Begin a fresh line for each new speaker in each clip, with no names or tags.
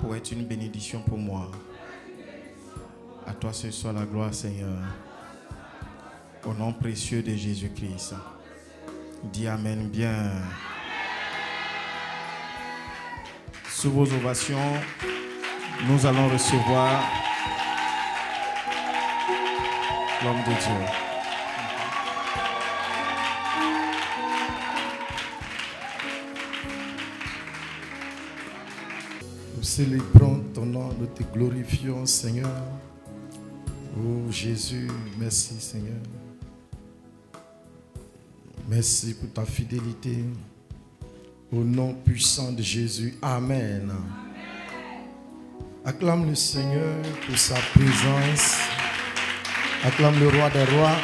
pour être une bénédiction pour moi. À toi ce soit la gloire, Seigneur. Au nom précieux de Jésus-Christ. Dis Amen bien. Sous vos ovations, nous allons recevoir l'homme de Dieu.
Nous célébrons ton nom, nous te glorifions, Seigneur. Oh Jésus, merci Seigneur. Merci pour ta fidélité. Au nom puissant de Jésus, Amen. Acclame le Seigneur pour sa présence. Acclame le roi des rois.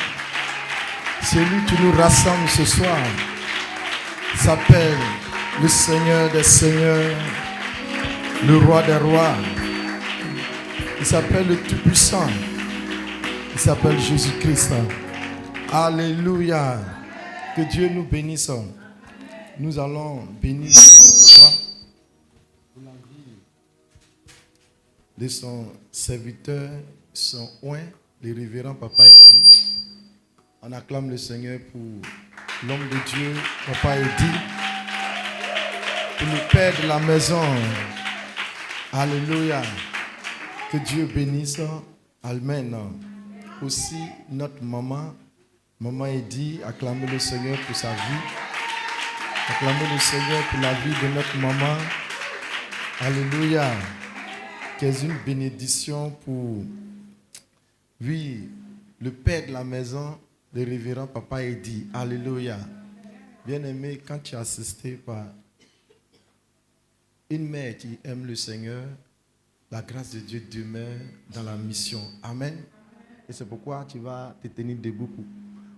Celui qui nous rassemble ce soir s'appelle le Seigneur des seigneurs, le roi des rois. Il s'appelle le Tout-Puissant. Il s'appelle Jésus-Christ. Alléluia. Que Dieu nous bénisse. Nous allons bénir pour la vie de son serviteur, son oint, le révérend Papa Eddy. On acclame le Seigneur pour l'homme de Dieu, Papa Eddy, pour le père de la maison. Alléluia. Que Dieu bénisse. Amen. Aussi notre maman, Maman Eddy, acclamez le Seigneur pour sa vie. Acclamez le Seigneur pour la vie de notre maman. Alléluia. Qu'est-ce une bénédiction pour, oui, le père de la maison, le révérend Papa Eddy. Alléluia. Bien-aimé, quand tu es assisté par une mère qui aime le Seigneur, la grâce de Dieu demeure dans la mission. Amen. Et c'est pourquoi tu vas te tenir debout pour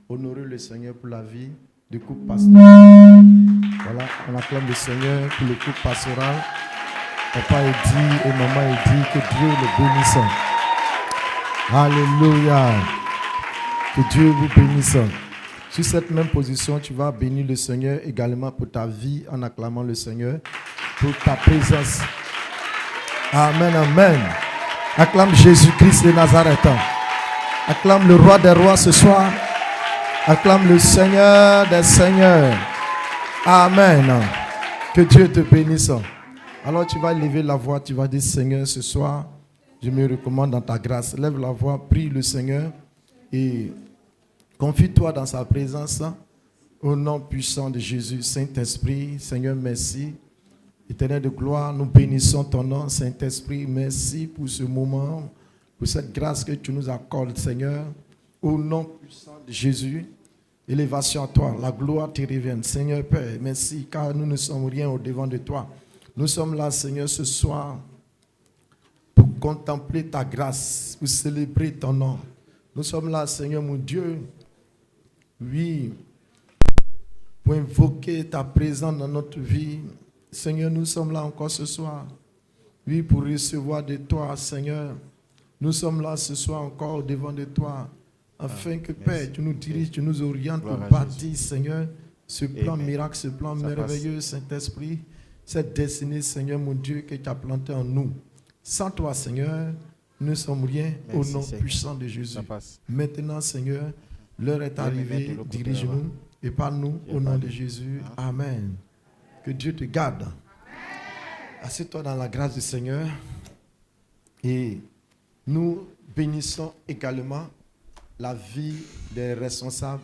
honorer le Seigneur pour la vie du couple pastoral. Voilà, on acclame le Seigneur pour le couple pastoral. Papa Eddy et Maman Eddy, que Dieu le bénisse. Alléluia. Que Dieu vous bénisse. Sur cette même position, tu vas bénir le Seigneur également pour ta vie en acclamant le Seigneur pour ta présence. Amen, amen. Acclame Jésus-Christ de Nazareth. Acclame le roi des rois ce soir. Acclame le Seigneur des seigneurs. Amen. Que Dieu te bénisse. Alors tu vas lever la voix, tu vas dire Seigneur, ce soir, je me recommande dans ta grâce. Lève la voix, prie le Seigneur et confie-toi dans sa présence. Au nom puissant de Jésus, Saint-Esprit, Seigneur, merci. Éternel de gloire, nous bénissons ton nom, Saint-Esprit. Merci pour ce moment, pour cette grâce que tu nous accordes, Seigneur. Au nom puissant de Jésus, élévation à toi, la gloire te revienne. Seigneur Père, merci, car nous ne sommes rien au-devant de toi. Nous sommes là, Seigneur, ce soir, pour contempler ta grâce, pour célébrer ton nom. Nous sommes là, Seigneur, mon Dieu, oui, pour invoquer ta présence dans notre vie. Seigneur, nous sommes là encore ce soir. Oui, pour recevoir de toi, Seigneur. Nous sommes là ce soir encore devant de toi. Afin que, Père, tu nous diriges, tu nous orientes pour bâtir, Seigneur, ce plan miracle, ce plan merveilleux, Saint-Esprit, cette destinée, Seigneur, mon Dieu, que tu as planté en nous. Sans toi, Seigneur, nous ne sommes rien. Merci, au nom puissant de Jésus. Maintenant, Seigneur, l'heure est arrivée, dirige-nous et parle-nous au nom de Jésus. Amen. Que Dieu te garde. Assieds-toi dans la grâce du Seigneur. Et nous bénissons également la vie des responsables,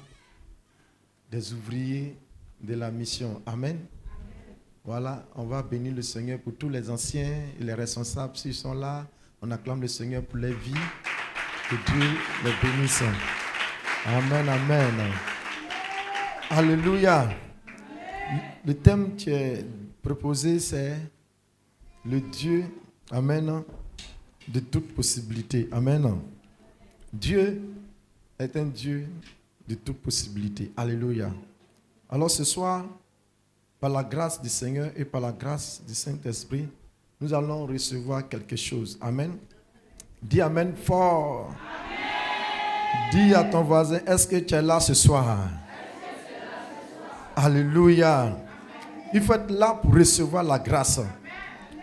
des ouvriers de la mission. Amen. Voilà, on va bénir le Seigneur pour tous les anciens et les responsables. S'ils sont là, on acclame le Seigneur pour les vies. Que Dieu les bénisse. Amen, amen. Alléluia. Le thème qui est proposé, c'est le Dieu, amen, de toute possibilité. Amen. Dieu est un Dieu de toute possibilité. Alléluia. Alors ce soir, par la grâce du Seigneur et par la grâce du Saint-Esprit, nous allons recevoir quelque chose. Amen. Dis Amen fort. Amen. Dis à ton voisin, est-ce que tu es là ce soir? Alléluia. Il faut être là pour recevoir la grâce.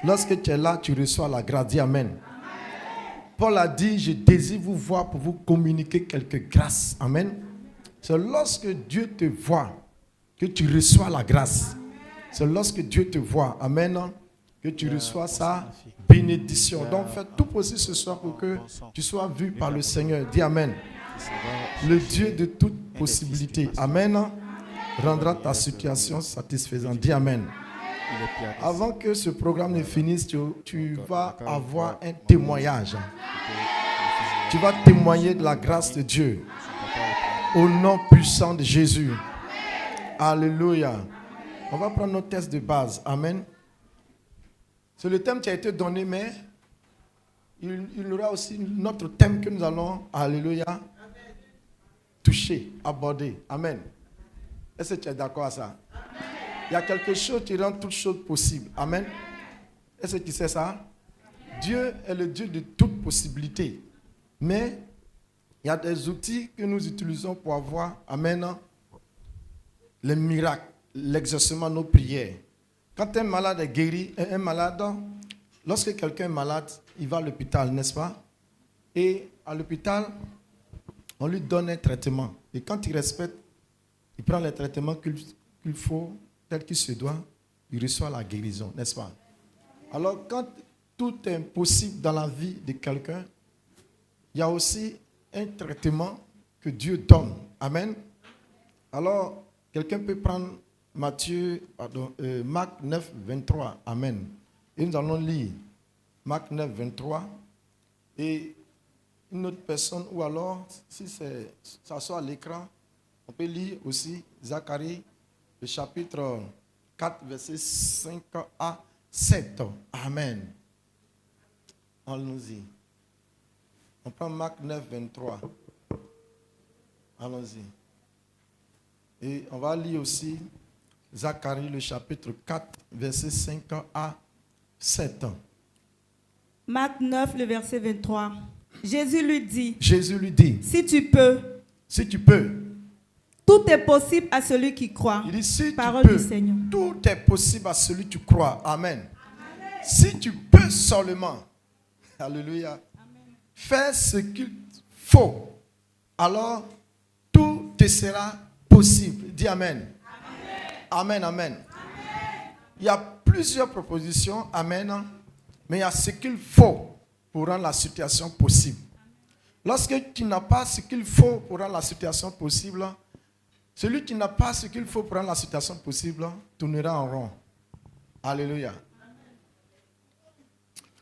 Lorsque tu es là, tu reçois la grâce. Dis Amen. Paul a dit, je désire vous voir pour vous communiquer quelques grâces. Amen. C'est lorsque Dieu te voit que tu reçois la grâce. C'est lorsque Dieu te voit. Amen. Que tu reçois sa bénédiction. Donc fais tout possible ce soir pour que tu sois vu par le Seigneur. Dis Amen. Le Dieu de toute possibilité. Amen. Rendra ta situation satisfaisante. Dis Amen. Avant que ce programme ne finisse, tu vas avoir un témoignage. Tu vas témoigner de la grâce de Dieu. Au nom puissant de Jésus. Alléluia. On va prendre notre texte de base. Amen. C'est le thème qui a été donné, mais il y aura aussi notre thème que nous allons, alléluia, toucher, aborder. Amen. Est-ce que tu es d'accord à ça? Il y a quelque chose qui rend toutes choses possibles. Amen. Est-ce que tu sais ça? Dieu est le Dieu de toute possibilité. Mais il y a des outils que nous utilisons pour avoir, amen, les miracles, l'exaucement de nos prières. Quand un malade est guéri, lorsque quelqu'un est malade, il va à l'hôpital, n'est-ce pas? Et à l'hôpital, on lui donne un traitement. Et quand il respecte, il prend les traitements qu'il faut, tel qu'il se doit, il reçoit la guérison, n'est-ce pas? Alors, quand tout est possible dans la vie de quelqu'un, il y a aussi un traitement que Dieu donne. Amen. Alors, quelqu'un peut prendre Marc 9, 23. Amen. Et nous allons lire Marc 9, 23. Et une autre personne, ou alors, si ça soit à l'écran, on peut lire aussi Zacharie, le chapitre 4, verset 5 à 7. Amen. Allons-y. On prend Marc 9, 23. Allons-y. Et on va lire aussi Zacharie, le chapitre 4, verset 5 à 7.
Marc 9, le verset 23. Jésus lui dit,
si tu peux,
tout est possible à celui qui croit.
Il dit, si
Parole
tu peux,
du Seigneur.
tout est possible à celui qui croit. Amen. Si tu peux seulement, alléluia, faire ce qu'il faut, alors tout te sera possible. Dis Amen. Amen, amen. Il y a plusieurs propositions, amen, mais il y a ce qu'il faut pour rendre la situation possible. Lorsque tu n'as pas ce qu'il faut pour rendre la situation possible, celui qui n'a pas ce qu'il faut pour rendre la situation possible tournera en rond. Alléluia.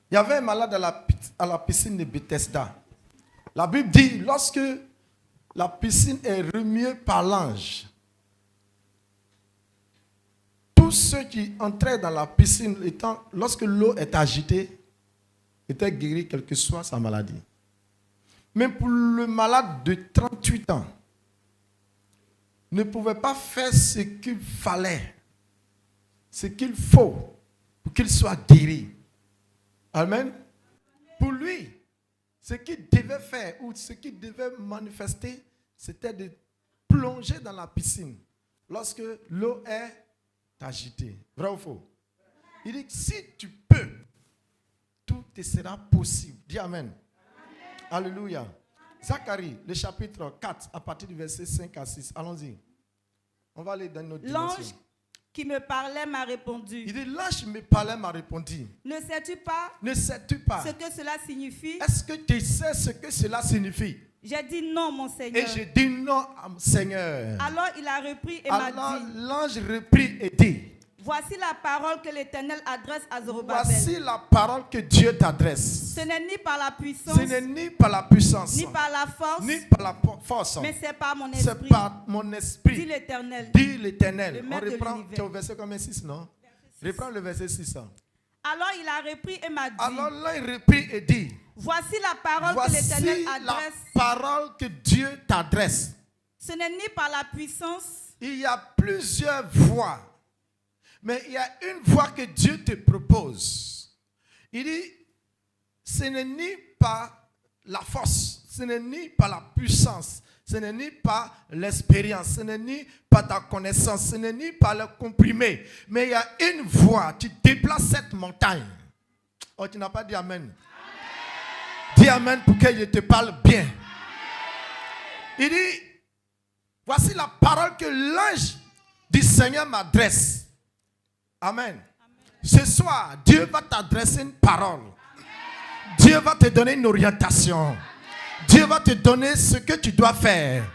Il y avait un malade à la piscine de Bethesda. La Bible dit, lorsque la piscine est remuée par l'ange, tous ceux qui entraient dans la piscine, lorsque l'eau est agitée, étaient guéris, quelle que soit sa maladie. Mais pour le malade de 38 ans, ne pouvait pas faire ce qu'il fallait, ce qu'il faut pour qu'il soit guéri. Amen. Pour lui, ce qu'il devait faire ou ce qu'il devait manifester, c'était de plonger dans la piscine lorsque l'eau est agitée. Vrai ou faux? Il dit, si tu peux, tout te sera possible. Dis Amen. Alléluia. Zacharie, le chapitre 4, à partir du verset 5 à 6. Allons-y. On va aller dans notre dimension.
L'ange qui me parlait m'a répondu.
Il dit, l'ange qui me parlait m'a répondu.
Ne sais-tu pas
ce
que cela signifie?
Est-ce que tu sais ce que cela signifie?
J'ai dit non, mon Seigneur.
Et j'ai dit non, Seigneur.
Alors il a repris et m'a dit.
L'ange reprit et dit.
Voici la parole que l'Éternel adresse à Zorobabel.
Voici la parole que Dieu t'adresse.
Ce n'est ni par la puissance,
ce n'est ni par la puissance,
ni par la force,
ni par la force,
mais c'est par mon esprit.
C'est par mon esprit.
Dit l'Éternel.
Dit l'Éternel.
Le
On
maître de
reprend.
l'univers.
Tu es au verset combien 6, non? Reprends le verset 6.
Alors il a repris et m'a dit.
Alors là, il reprit et dit.
Voici la parole que l'Éternel adresse.
La parole que Dieu t'adresse.
Ce n'est ni par la puissance.
Il y a plusieurs voies. Mais il y a une voie que Dieu te propose. Il dit, ce n'est ni par la force, ce n'est ni par la puissance, ce n'est ni par l'expérience, ce n'est ni par ta connaissance, ce n'est ni par le comprimé. Mais il y a une voie, tu déplaces cette montagne. Oh, tu n'as pas dit amen. Dis amen pour que je te parle bien. Il dit, voici la parole que l'ange du Seigneur m'adresse. Amen. Ce soir, Dieu va t'adresser une parole. Dieu va te donner une orientation. Dieu va te donner ce que tu dois faire.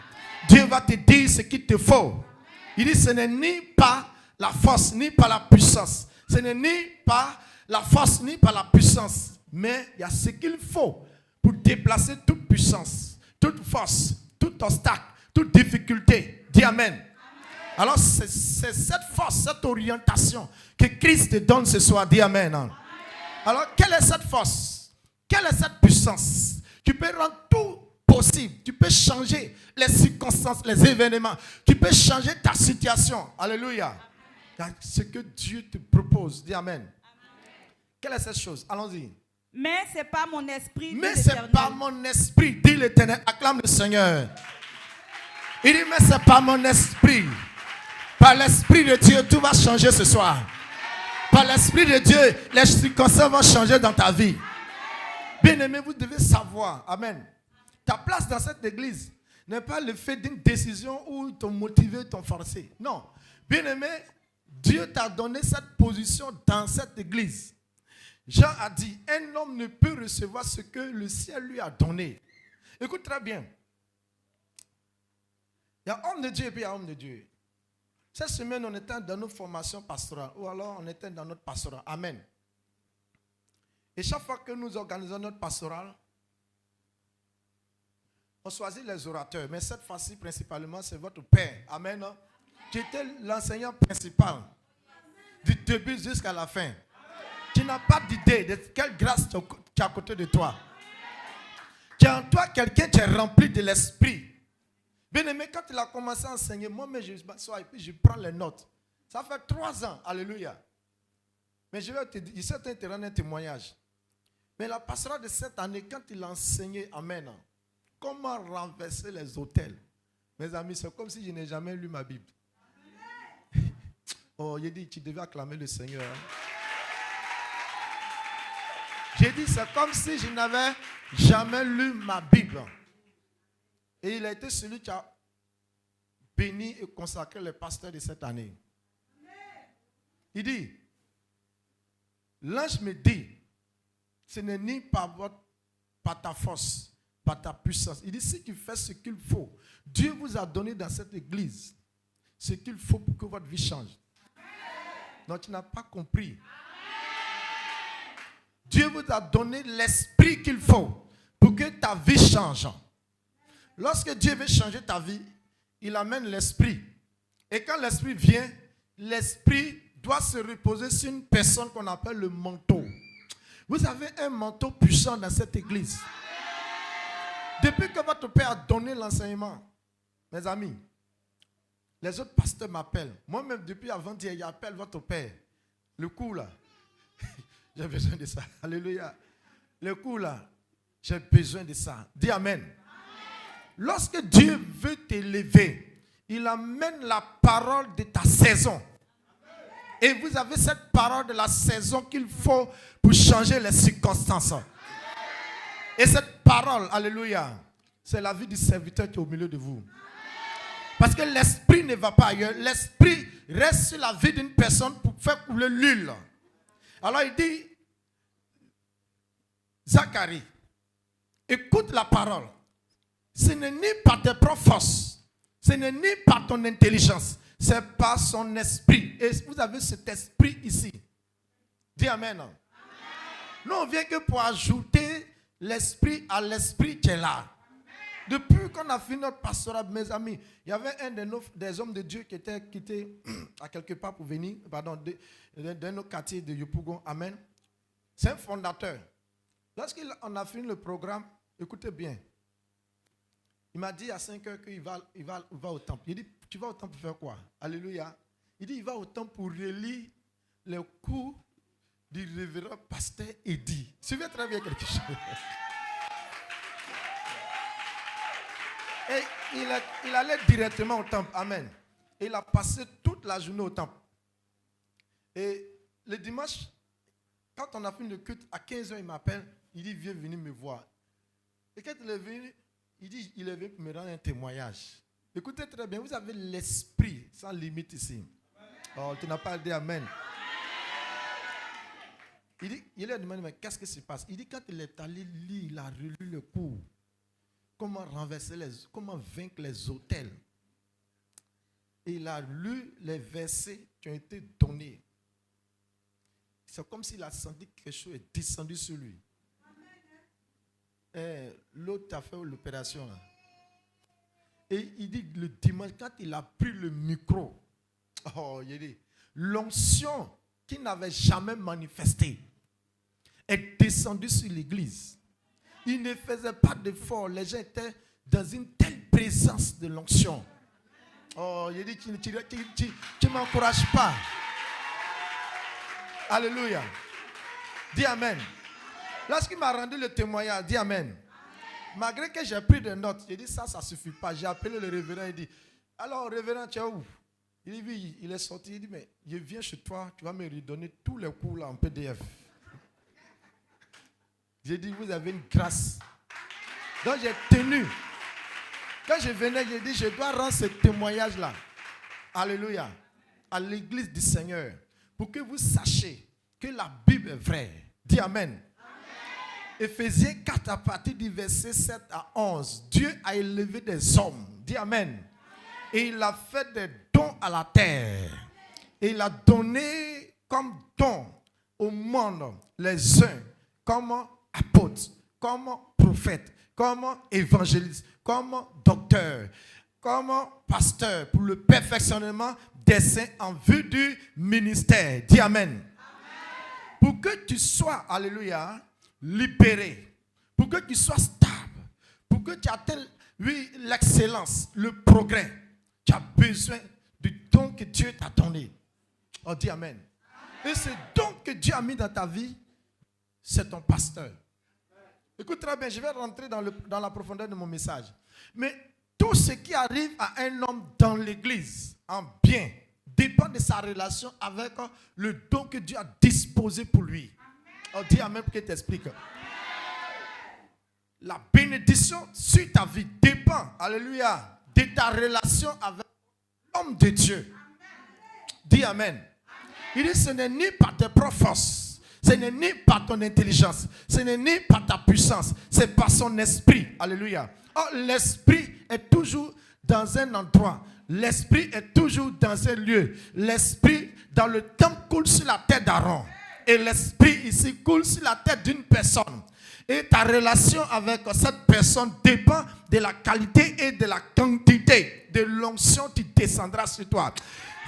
Dieu va te dire ce qu'il te faut. Il dit, ce n'est ni par la force, ni par la puissance. Ce n'est ni par la force, ni par la puissance. Mais il y a ce qu'il faut pour déplacer toute puissance, toute force, tout obstacle, toute difficulté. Dis amen. Alors c'est cette force, cette orientation que Christ te donne ce soir. Dis amen. Alors quelle est cette force? Quelle est cette puissance? Tu peux rendre tout possible. Tu peux changer les circonstances, les événements. Tu peux changer ta situation. Alléluia. Ce que Dieu te propose. Dis amen. Quelle est cette chose? Allons-y.
Mais ce n'est pas mon esprit.
Mais ce n'est pas mon esprit. Dis l'Éternel. Acclame le Seigneur. Il dit, mais ce n'est pas mon esprit. Par l'Esprit de Dieu, tout va changer ce soir. Par l'Esprit de Dieu, les circonstances vont changer dans ta vie. Bien-aimé, vous devez savoir. Amen. Ta place dans cette église n'est pas le fait d'une décision où ils t'ont motivé, t'ont forcé. Non. Bien-aimé, Dieu t'a donné cette position dans cette église. Jean a dit, un homme ne peut recevoir ce que le ciel lui a donné. Écoute très bien. Il y a homme de Dieu et puis il y a homme de Dieu. Cette semaine, on était dans nos formations pastorales ou alors on était dans notre pastorat. Amen. Et chaque fois que nous organisons notre pastoral, on choisit les orateurs. Mais cette fois-ci, principalement, c'est votre père. Amen. Tu étais l'enseignant principal du début jusqu'à la fin. Tu n'as pas d'idée de quelle grâce tu as à côté de toi. Tu as en toi quelqu'un qui est rempli de l'esprit. Bien aimé, quand il a commencé à enseigner, moi-même je m'assois et puis je prends les notes. Ça fait 3 ans. Alléluia. Mais je vais te dire, c'est un terrain de témoignage. Mais la pastorale de cette année, quand il a enseigné, amen, comment renverser les autels. Mes amis, c'est comme si je n'ai jamais lu ma Bible. Oh, j'ai dit, tu devais acclamer le Seigneur. J'ai dit, c'est comme si je n'avais jamais lu ma Bible. Et il a été celui qui a béni et consacré les pasteurs de cette année. Il dit, l'ange me dit, ce n'est ni par ta force, par ta puissance. Il dit, si tu fais ce qu'il faut, Dieu vous a donné dans cette église ce qu'il faut pour que votre vie change. Donc tu n'as pas compris. Dieu vous a donné l'esprit qu'il faut pour que ta vie change. Lorsque Dieu veut changer ta vie, il amène l'esprit. Et quand l'esprit vient, l'esprit doit se reposer sur une personne qu'on appelle le manteau. Vous avez un manteau puissant dans cette église. Depuis que votre père a donné l'enseignement, mes amis, les autres pasteurs m'appellent. Moi-même, depuis avant-hier, j'appelle votre père. Le coup là, j'ai besoin de ça. Alléluia. Le coup là, j'ai besoin de ça. Dis amen. Lorsque Dieu veut t'élever, il amène la parole de ta saison. Et vous avez cette parole de la saison qu'il faut pour changer les circonstances. Et cette parole, alléluia, c'est la vie du serviteur qui est au milieu de vous. Parce que l'esprit ne va pas ailleurs. L'esprit reste sur la vie d'une personne pour faire couler l'huile. Alors il dit, Zacharie, écoute la parole. Ce n'est ni par tes propres forces, ce n'est ni par ton intelligence, c'est par son esprit. Et vous avez cet esprit ici. Dis amen. Amen. Nous, on vient que pour ajouter l'esprit à l'esprit qui est là. Depuis qu'on a fini notre pastorat, mes amis, il y avait un des hommes de Dieu qui était quitté à quelque part pour venir, dans nos quartiers de Yopougon. Amen. C'est un fondateur. Lorsqu'on a fini le programme, écoutez bien. Il m'a dit à 5 heures qu'il va au temple. Il dit, tu vas au temple pour faire quoi? Alléluia. Il dit, il va au temple pour relire les cours du révérend pasteur Eddy. Suivez très bien quelque chose. Et il allait directement au temple. Amen. Et il a passé toute la journée au temple. Et le dimanche, Quand on a fini le culte, à 15h, il m'appelle. Il dit, viens venir me voir. Et quand il est venu, il dit, il est venu pour me rendre un témoignage. Écoutez très bien, vous avez l'esprit sans limite ici. Oh, tu n'as pas dit amen. Il lui a demandé, mais qu'est-ce qui se passe? Il dit, quand il est allé lire, il a relu le cours. Comment renverser comment vaincre les autels. Et il a lu les versets qui ont été donnés. C'est comme s'il a senti que quelque chose est descendu sur lui. L'autre a fait l'opération là. Et il dit le dimanche, quand il a pris le micro, il dit, l'onction qu'il n'avait jamais manifestée est descendue sur l'église. Il ne faisait pas d'effort. Les gens étaient dans une telle présence de l'onction. Il dit, tu ne m'encourages pas. Alléluia. Dis amen. Lorsqu'il m'a rendu le témoignage, dis amen. Malgré que j'ai pris des notes, j'ai dit ça ne suffit pas. J'ai appelé le révérend, il dit, alors révérend, tu es où? Il dit, oui, il est sorti, il dit, mais je viens chez toi, tu vas me redonner tous les cours là en PDF. J'ai dit, vous avez une grâce. Donc j'ai tenu. Quand je venais, j'ai dit, je dois rendre ce témoignage-là. Alléluia. À l'église du Seigneur. Pour que vous sachiez que la Bible est vraie. Dis amen. Éphésiens 4 à partir du verset 7 à 11. Dieu a élevé des hommes. Dis amen. Et il a fait des dons à la terre. Et il a donné comme don au monde les uns comme apôtres, comme prophètes, comme évangélistes, comme docteurs, comme pasteurs pour le perfectionnement des saints en vue du ministère. Dis amen. Pour que tu sois, alléluia, libéré, pour que tu sois stable, pour que tu atteignes, oui, l'excellence, le progrès, tu as besoin du don que Dieu t'a donné. Oh, dis amen. Et ce don que Dieu a mis dans ta vie, c'est ton pasteur. Écoute très bien, je vais rentrer dans la profondeur de mon message. Mais tout ce qui arrive à un homme dans l'église, en bien, dépend de sa relation avec le don que Dieu a disposé pour lui. Oh, dis amen pour qu'il t'explique. La bénédiction sur ta vie dépend, alléluia, de ta relation avec l'homme de Dieu. Dis amen. Il dit, ce n'est ni par tes propres forces, ce n'est ni par ton intelligence, ce n'est ni par ta puissance, c'est par son esprit. Alléluia. Oh, l'esprit est toujours dans un endroit. L'esprit est toujours dans un lieu. L'esprit dans le temple coule sur la tête d'Aaron. Et l'esprit ici coule sur la tête d'une personne. Et ta relation avec cette personne dépend de la qualité et de la quantité de l'onction qui descendra sur toi.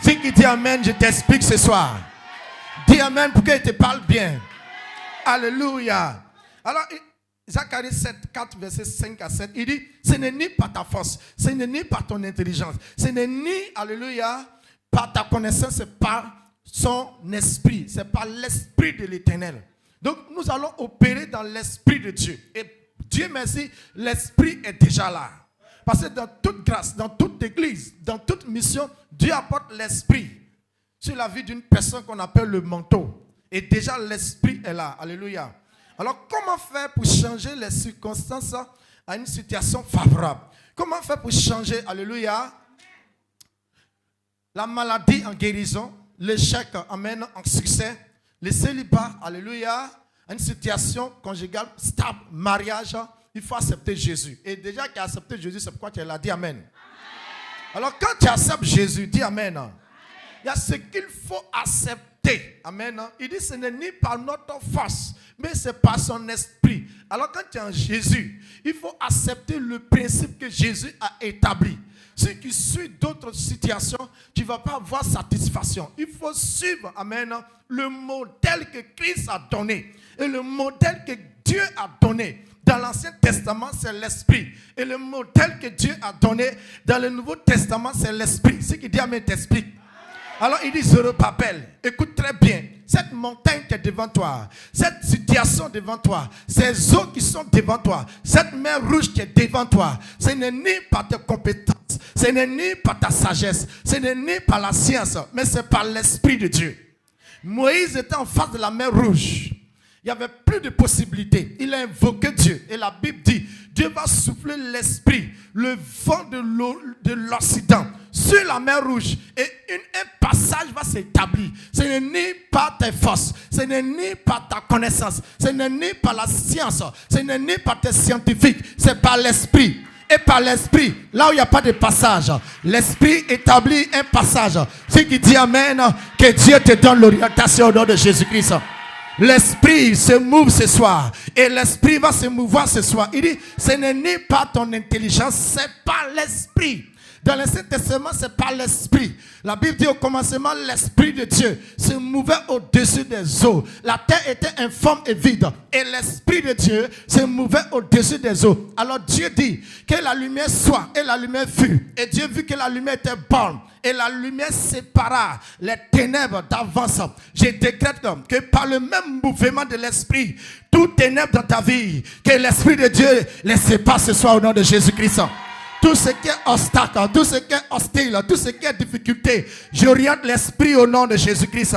Si tu dis amen, je t'explique ce soir. Dis amen pour qu'il te parle bien. Alléluia. Alors, Zacharie 7, 4, verset 5 à 7, il dit, ce n'est ni par ta force, ce n'est ni par ton intelligence, ce n'est ni, alléluia, par ta connaissance, c'est par son esprit, c'est par l'esprit de l'Éternel. Donc, nous allons opérer dans l'esprit de Dieu. Et Dieu merci, l'esprit est déjà là. Parce que dans toute grâce, dans toute église, dans toute mission, Dieu apporte l'esprit sur la vie d'une personne qu'on appelle le manteau. Et déjà, l'esprit est là. Alléluia. Alors, comment faire pour changer les circonstances à une situation favorable? Comment faire pour changer, alléluia, la maladie en guérison, l'échec amène en succès, le célibat, alléluia, à une situation conjugale stable, mariage, il faut accepter Jésus. Et déjà qu'il a accepté Jésus, c'est pourquoi tu es là. Dis amen. Amen. Alors, quand tu acceptes Jésus, dis amen. Amen. Il y a ce qu'il faut accepter. Amen. Il dit ce n'est ni par notre force, mais c'est par son esprit. Alors quand tu es en Jésus, il faut accepter le principe que Jésus a établi. Si tu suis d'autres situations, tu ne vas pas avoir satisfaction. Il faut suivre, amen, le modèle que Christ a donné. Et le modèle que Dieu a donné dans l'Ancien Testament, c'est l'esprit. Et le modèle que Dieu a donné dans le Nouveau Testament, c'est l'esprit. Ce qui dit amen t'explique. Alors il dit Zorobabel, écoute très bien, cette montagne qui est devant toi, cette situation devant toi, ces eaux qui sont devant toi, cette mer rouge qui est devant toi, ce n'est ni par tes compétences, ce n'est ni par ta sagesse, ce n'est ni par la science, mais c'est par l'Esprit de Dieu. Moïse était en face de la mer Rouge. Il n'y avait plus de possibilités. Il a invoqué Dieu. Et la Bible dit, Dieu va souffler l'esprit, le vent de l'Occident sur la mer Rouge. Et un passage va s'établir. Ce n'est ni par tes forces, ce n'est ni par ta connaissance, ce n'est ni par la science, ce n'est ni par tes scientifiques, c'est par l'esprit. Et par l'esprit, là où il n'y a pas de passage, l'esprit établit un passage. Ce qui dit amen, que Dieu te donne l'orientation au nom de Jésus-Christ. L'esprit se mouve ce soir. Et l'esprit va se mouvoir ce soir. Il dit, ce n'est ni par ton intelligence, c'est par l'esprit. Dans l'Ancien Testament, c'est par l'esprit. La Bible dit au commencement, l'esprit de Dieu se mouvait au-dessus des eaux. La terre était informe et vide. Et l'esprit de Dieu se mouvait au-dessus des eaux. Alors Dieu dit que la lumière soit. Et la lumière fut. Et Dieu vit que la lumière était bonne. Et la lumière sépara les ténèbres d'avance. Je décrète que par le même mouvement de l'esprit, toute ténèbre dans ta vie, que l'esprit de Dieu les sépare ce soir au nom de Jésus-Christ. Tout ce qui est obstacle, tout ce qui est hostile, tout ce qui est difficulté, j'oriente l'esprit au nom de Jésus-Christ.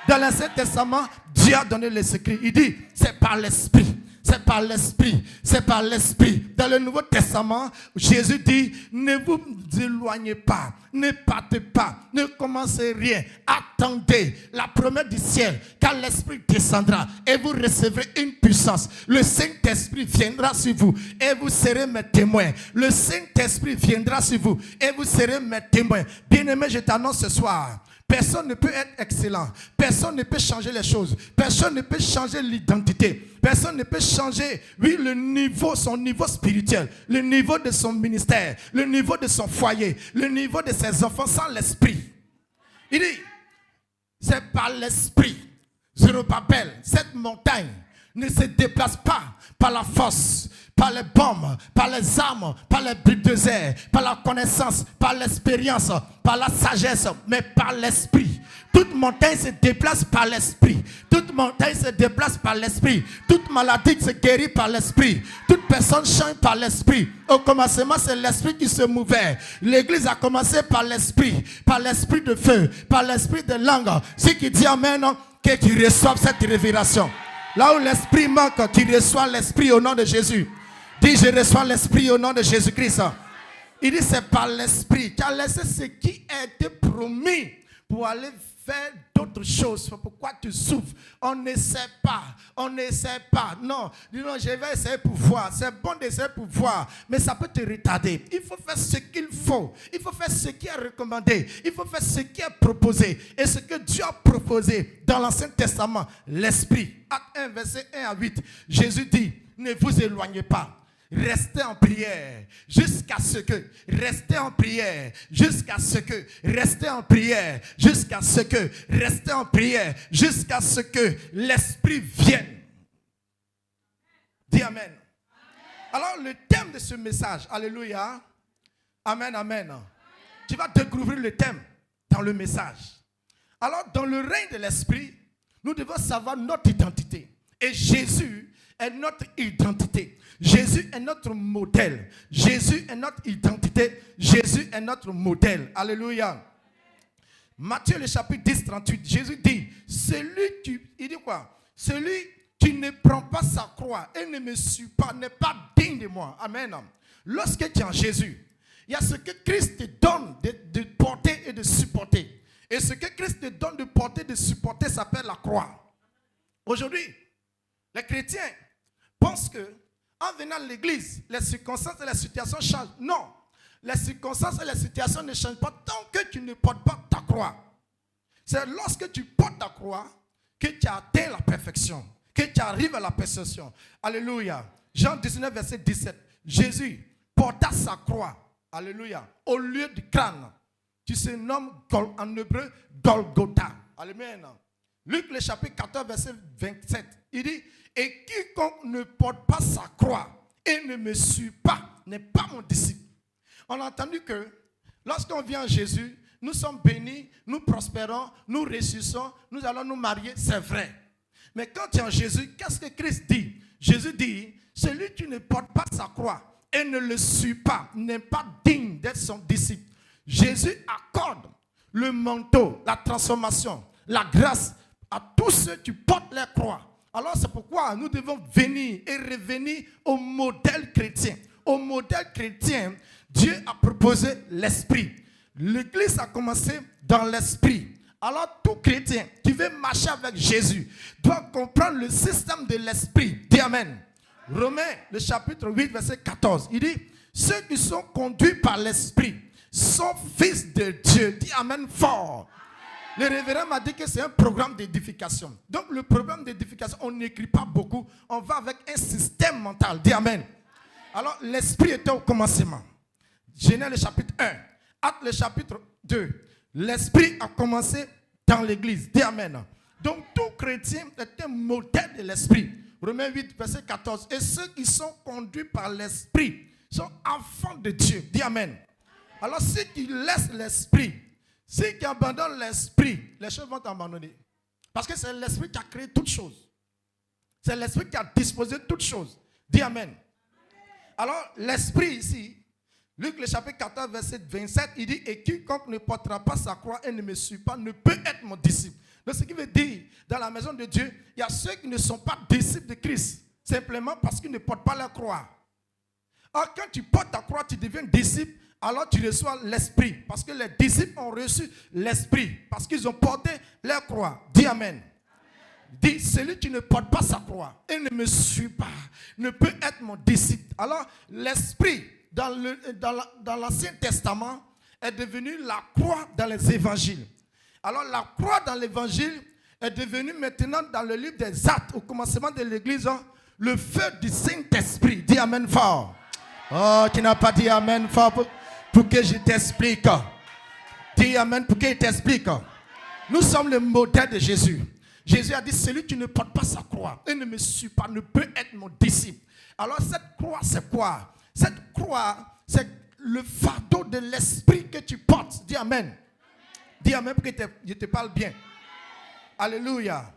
Dans l'Ancien Testament, Dieu a donné les secrets. Il dit, c'est par l'esprit. C'est par l'esprit, c'est par l'esprit. Dans le Nouveau Testament, Jésus dit, ne vous éloignez pas, ne partez pas, ne commencez rien. Attendez la promesse du ciel, car l'esprit descendra et vous recevrez une puissance. Le Saint-Esprit viendra sur vous et vous serez mes témoins. Le Saint-Esprit viendra sur vous et vous serez mes témoins. Bien-aimé, je t'annonce ce soir. Personne ne peut être excellent. Personne ne peut changer les choses. Personne ne peut changer l'identité. Personne ne peut changer, oui, le niveau, son niveau spirituel, le niveau de son ministère, le niveau de son foyer, le niveau de ses enfants sans l'esprit. Il dit, c'est par l'esprit. Zorobabel, cette montagne ne se déplace pas par la force, par les bombes, par les armes, par les bulldozers, par la connaissance, par l'expérience, par la sagesse, mais par l'esprit. Toute montagne se déplace par l'esprit. Toute montagne se déplace par l'esprit. Toute maladie se guérit par l'esprit. Toute personne change par l'esprit. Au commencement, c'est l'esprit qui se mouvait. L'église a commencé par l'esprit de feu, par l'esprit de langue. Ce qui dit amen, que tu reçoives cette révélation. Là où l'esprit manque, tu reçois l'esprit au nom de Jésus. Dis, je reçois l'esprit au nom de Jésus-Christ. Il dit, c'est par l'esprit. Tu as laissé ce qui a été promis pour aller faire d'autres choses. Pourquoi tu souffres? On ne sait pas. On ne sait pas. Non, dis non, je vais essayer pour voir. C'est bon d'essayer pour voir, mais ça peut te retarder. Il faut faire ce qu'il faut. Il faut faire ce qui est recommandé. Il faut faire ce qui est proposé. Et ce que Dieu a proposé dans l'Ancien Testament, l'esprit. Acte 1, verset 1 à 8. Jésus dit, ne vous éloignez pas. Restez en prière jusqu'à ce que, restez en prière jusqu'à ce que, restez en prière jusqu'à ce que, restez en prière jusqu'à ce que l'esprit vienne. Dis amen. Alors le thème de ce message, alléluia, amen, amen. Tu vas découvrir le thème dans le message. Alors dans le règne de l'esprit, nous devons savoir notre identité. Et Jésus est notre identité. Jésus est notre modèle. Jésus est notre identité. Jésus est notre modèle. Alléluia. Matthieu le chapitre 10, 38. Jésus dit, il dit quoi? Celui qui ne prend pas sa croix et ne me suit pas n'est pas digne de moi. Amen. Lorsque tu es en Jésus, il y a ce que Christ te donne de porter et de supporter. Et ce que Christ te donne de porter et de supporter s'appelle la croix. Aujourd'hui, les chrétiens pensent que en venant à l'église, les circonstances et les situations changent. Non, les circonstances et les situations ne changent pas tant que tu ne portes pas ta croix. C'est lorsque tu portes ta croix que tu as atteint la perfection, que tu arrives à la perfection. Alléluia. Jean 19, verset 17. Jésus porta sa croix, alléluia, au lieu du crâne, qui se nomme en hébreu Golgotha. Alléluia. Luc le chapitre 14, verset 27. Il dit, et quiconque ne porte pas sa croix et ne me suit pas n'est pas mon disciple. On a entendu que lorsqu'on vient en Jésus, nous sommes bénis, nous prospérons, nous réussissons, nous allons nous marier, c'est vrai. Mais quand tu es en Jésus, qu'est-ce que Christ dit? Jésus dit, celui qui ne porte pas sa croix et ne le suit pas n'est pas digne d'être son disciple. Jésus accorde le manteau, la transformation, la grâce à tous ceux qui portent la croix. Alors c'est pourquoi nous devons venir et revenir au modèle chrétien. Au modèle chrétien, Dieu a proposé l'esprit. L'église a commencé dans l'esprit. Alors tout chrétien qui veut marcher avec Jésus doit comprendre le système de l'esprit. Dis Amen. Romains, le chapitre 8, verset 14. Il dit, ceux qui sont conduits par l'esprit sont fils de Dieu. Dis Amen fort. Le révérend m'a dit que c'est un programme d'édification. Donc le programme d'édification, on n'écrit pas beaucoup. On va avec un système mental. Dis Amen. Alors l'esprit était au commencement. Genèse le chapitre 1. Actes le chapitre 2. L'esprit a commencé dans l'église. Dis Amen. Donc tout chrétien est un modèle de l'esprit. Romains 8, verset 14. Et ceux qui sont conduits par l'esprit sont enfants de Dieu. Dis Amen. Alors ceux qui laissent l'esprit, ceux qui abandonnent l'esprit, les choses vont t'abandonner. Parce que c'est l'esprit qui a créé toutes choses. C'est l'esprit qui a disposé toutes choses. Dis Amen. Alors l'esprit ici, Luc le chapitre 14, verset 27, il dit, et quiconque ne portera pas sa croix et ne me suit pas ne peut être mon disciple. Donc ce qui veut dire, dans la maison de Dieu, il y a ceux qui ne sont pas disciples de Christ, simplement parce qu'ils ne portent pas la croix. Or quand tu portes ta croix, tu deviens disciple, alors tu reçois l'esprit. Parce que les disciples ont reçu l'esprit, parce qu'ils ont porté leur croix. Dis Amen. Dis, celui qui ne porte pas sa croix et ne me suit pas, ne peut être mon disciple. Alors l'esprit, dans l'Ancien Testament, est devenu la croix dans les évangiles. Alors la croix dans l'évangile est devenue maintenant dans le livre des Actes, au commencement de l'église, le feu du Saint-Esprit. Dis Amen fort. Oh, tu n'as pas dit Amen fort pour que je t'explique. Dis Amen pour que je t'explique. Nous sommes le modèle de Jésus. Jésus a dit, celui qui ne porte pas sa croix et ne me suit pas ne peut être mon disciple. Alors cette croix, c'est quoi? Cette croix, c'est le fardeau de l'esprit que tu portes. Dis Amen. Dis Amen pour que je te parle bien. Alléluia.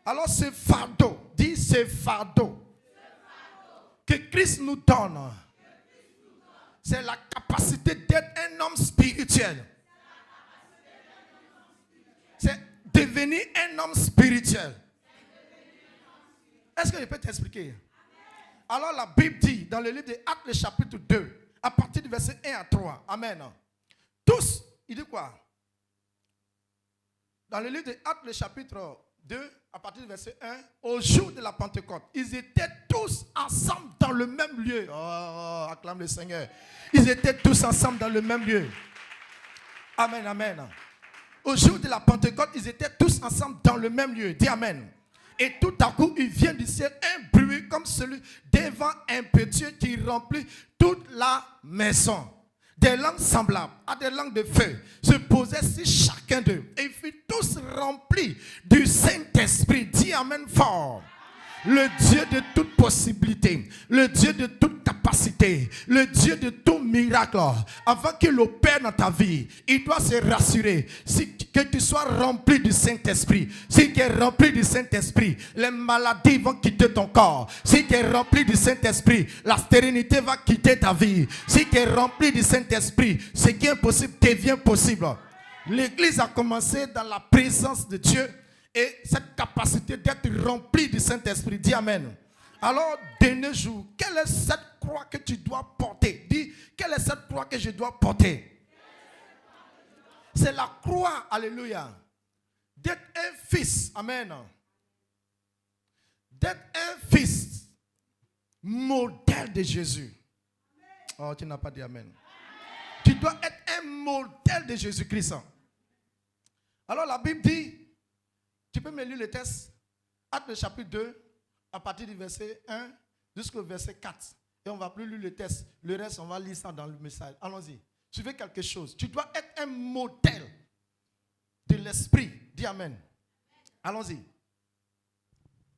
Alors ce fardeau, dis ce fardeau que Christ nous donne, c'est la capacité d'être un homme spirituel. C'est devenir un homme spirituel. Est-ce que je peux t'expliquer? Alors la Bible dit dans le livre de Actes, le chapitre 2, à partir du verset 1 à 3. Amen. Tous, il dit quoi? Dans le livre de Actes, le chapitre 2, à partir du verset 1, au jour de la Pentecôte, ils étaient tous ensemble dans le même lieu. Oh, acclame le Seigneur. Ils étaient tous ensemble dans le même lieu. Amen, amen. Au jour de la Pentecôte, ils étaient tous ensemble dans le même lieu. Dis Amen. Et tout à coup, il vient du ciel un bruit comme celui d'un vent impétueux qui remplit toute la maison. Des langues semblables à des langues de feu se posaient sur chacun d'eux. Et ils furent tous remplis du Saint-Esprit. Dis Amen fort. Le Dieu de toute possibilité, le Dieu de toute capacité, le Dieu de tout miracle, avant qu'il opère dans ta vie, il doit se rassurer que tu sois rempli du Saint-Esprit. Si tu es rempli du Saint-Esprit, les maladies vont quitter ton corps. Si tu es rempli du Saint-Esprit, la stérilité va quitter ta vie. Si tu es rempli du Saint-Esprit, ce qui est impossible devient possible. L'église a commencé dans la présence de Dieu. Et cette capacité d'être rempli du Saint-Esprit. Dis Amen. Alors, dernier jour, quelle est cette croix que tu dois porter? Dis, quelle est cette croix que je dois porter? C'est la croix, alléluia, d'être un fils. Amen. D'être un fils modèle de Jésus. Oh, tu n'as pas dit Amen. Tu dois être un modèle de Jésus-Christ. Alors, la Bible dit, tu peux me lire le texte, Actes chapitre 2, à partir du verset 1 jusqu'au verset 4. Et on ne va plus lire le texte. Le reste, on va lire ça dans le message. Allons-y. Suivez quelque chose. Tu dois être un modèle de l'esprit. Dis Amen. Allons-y.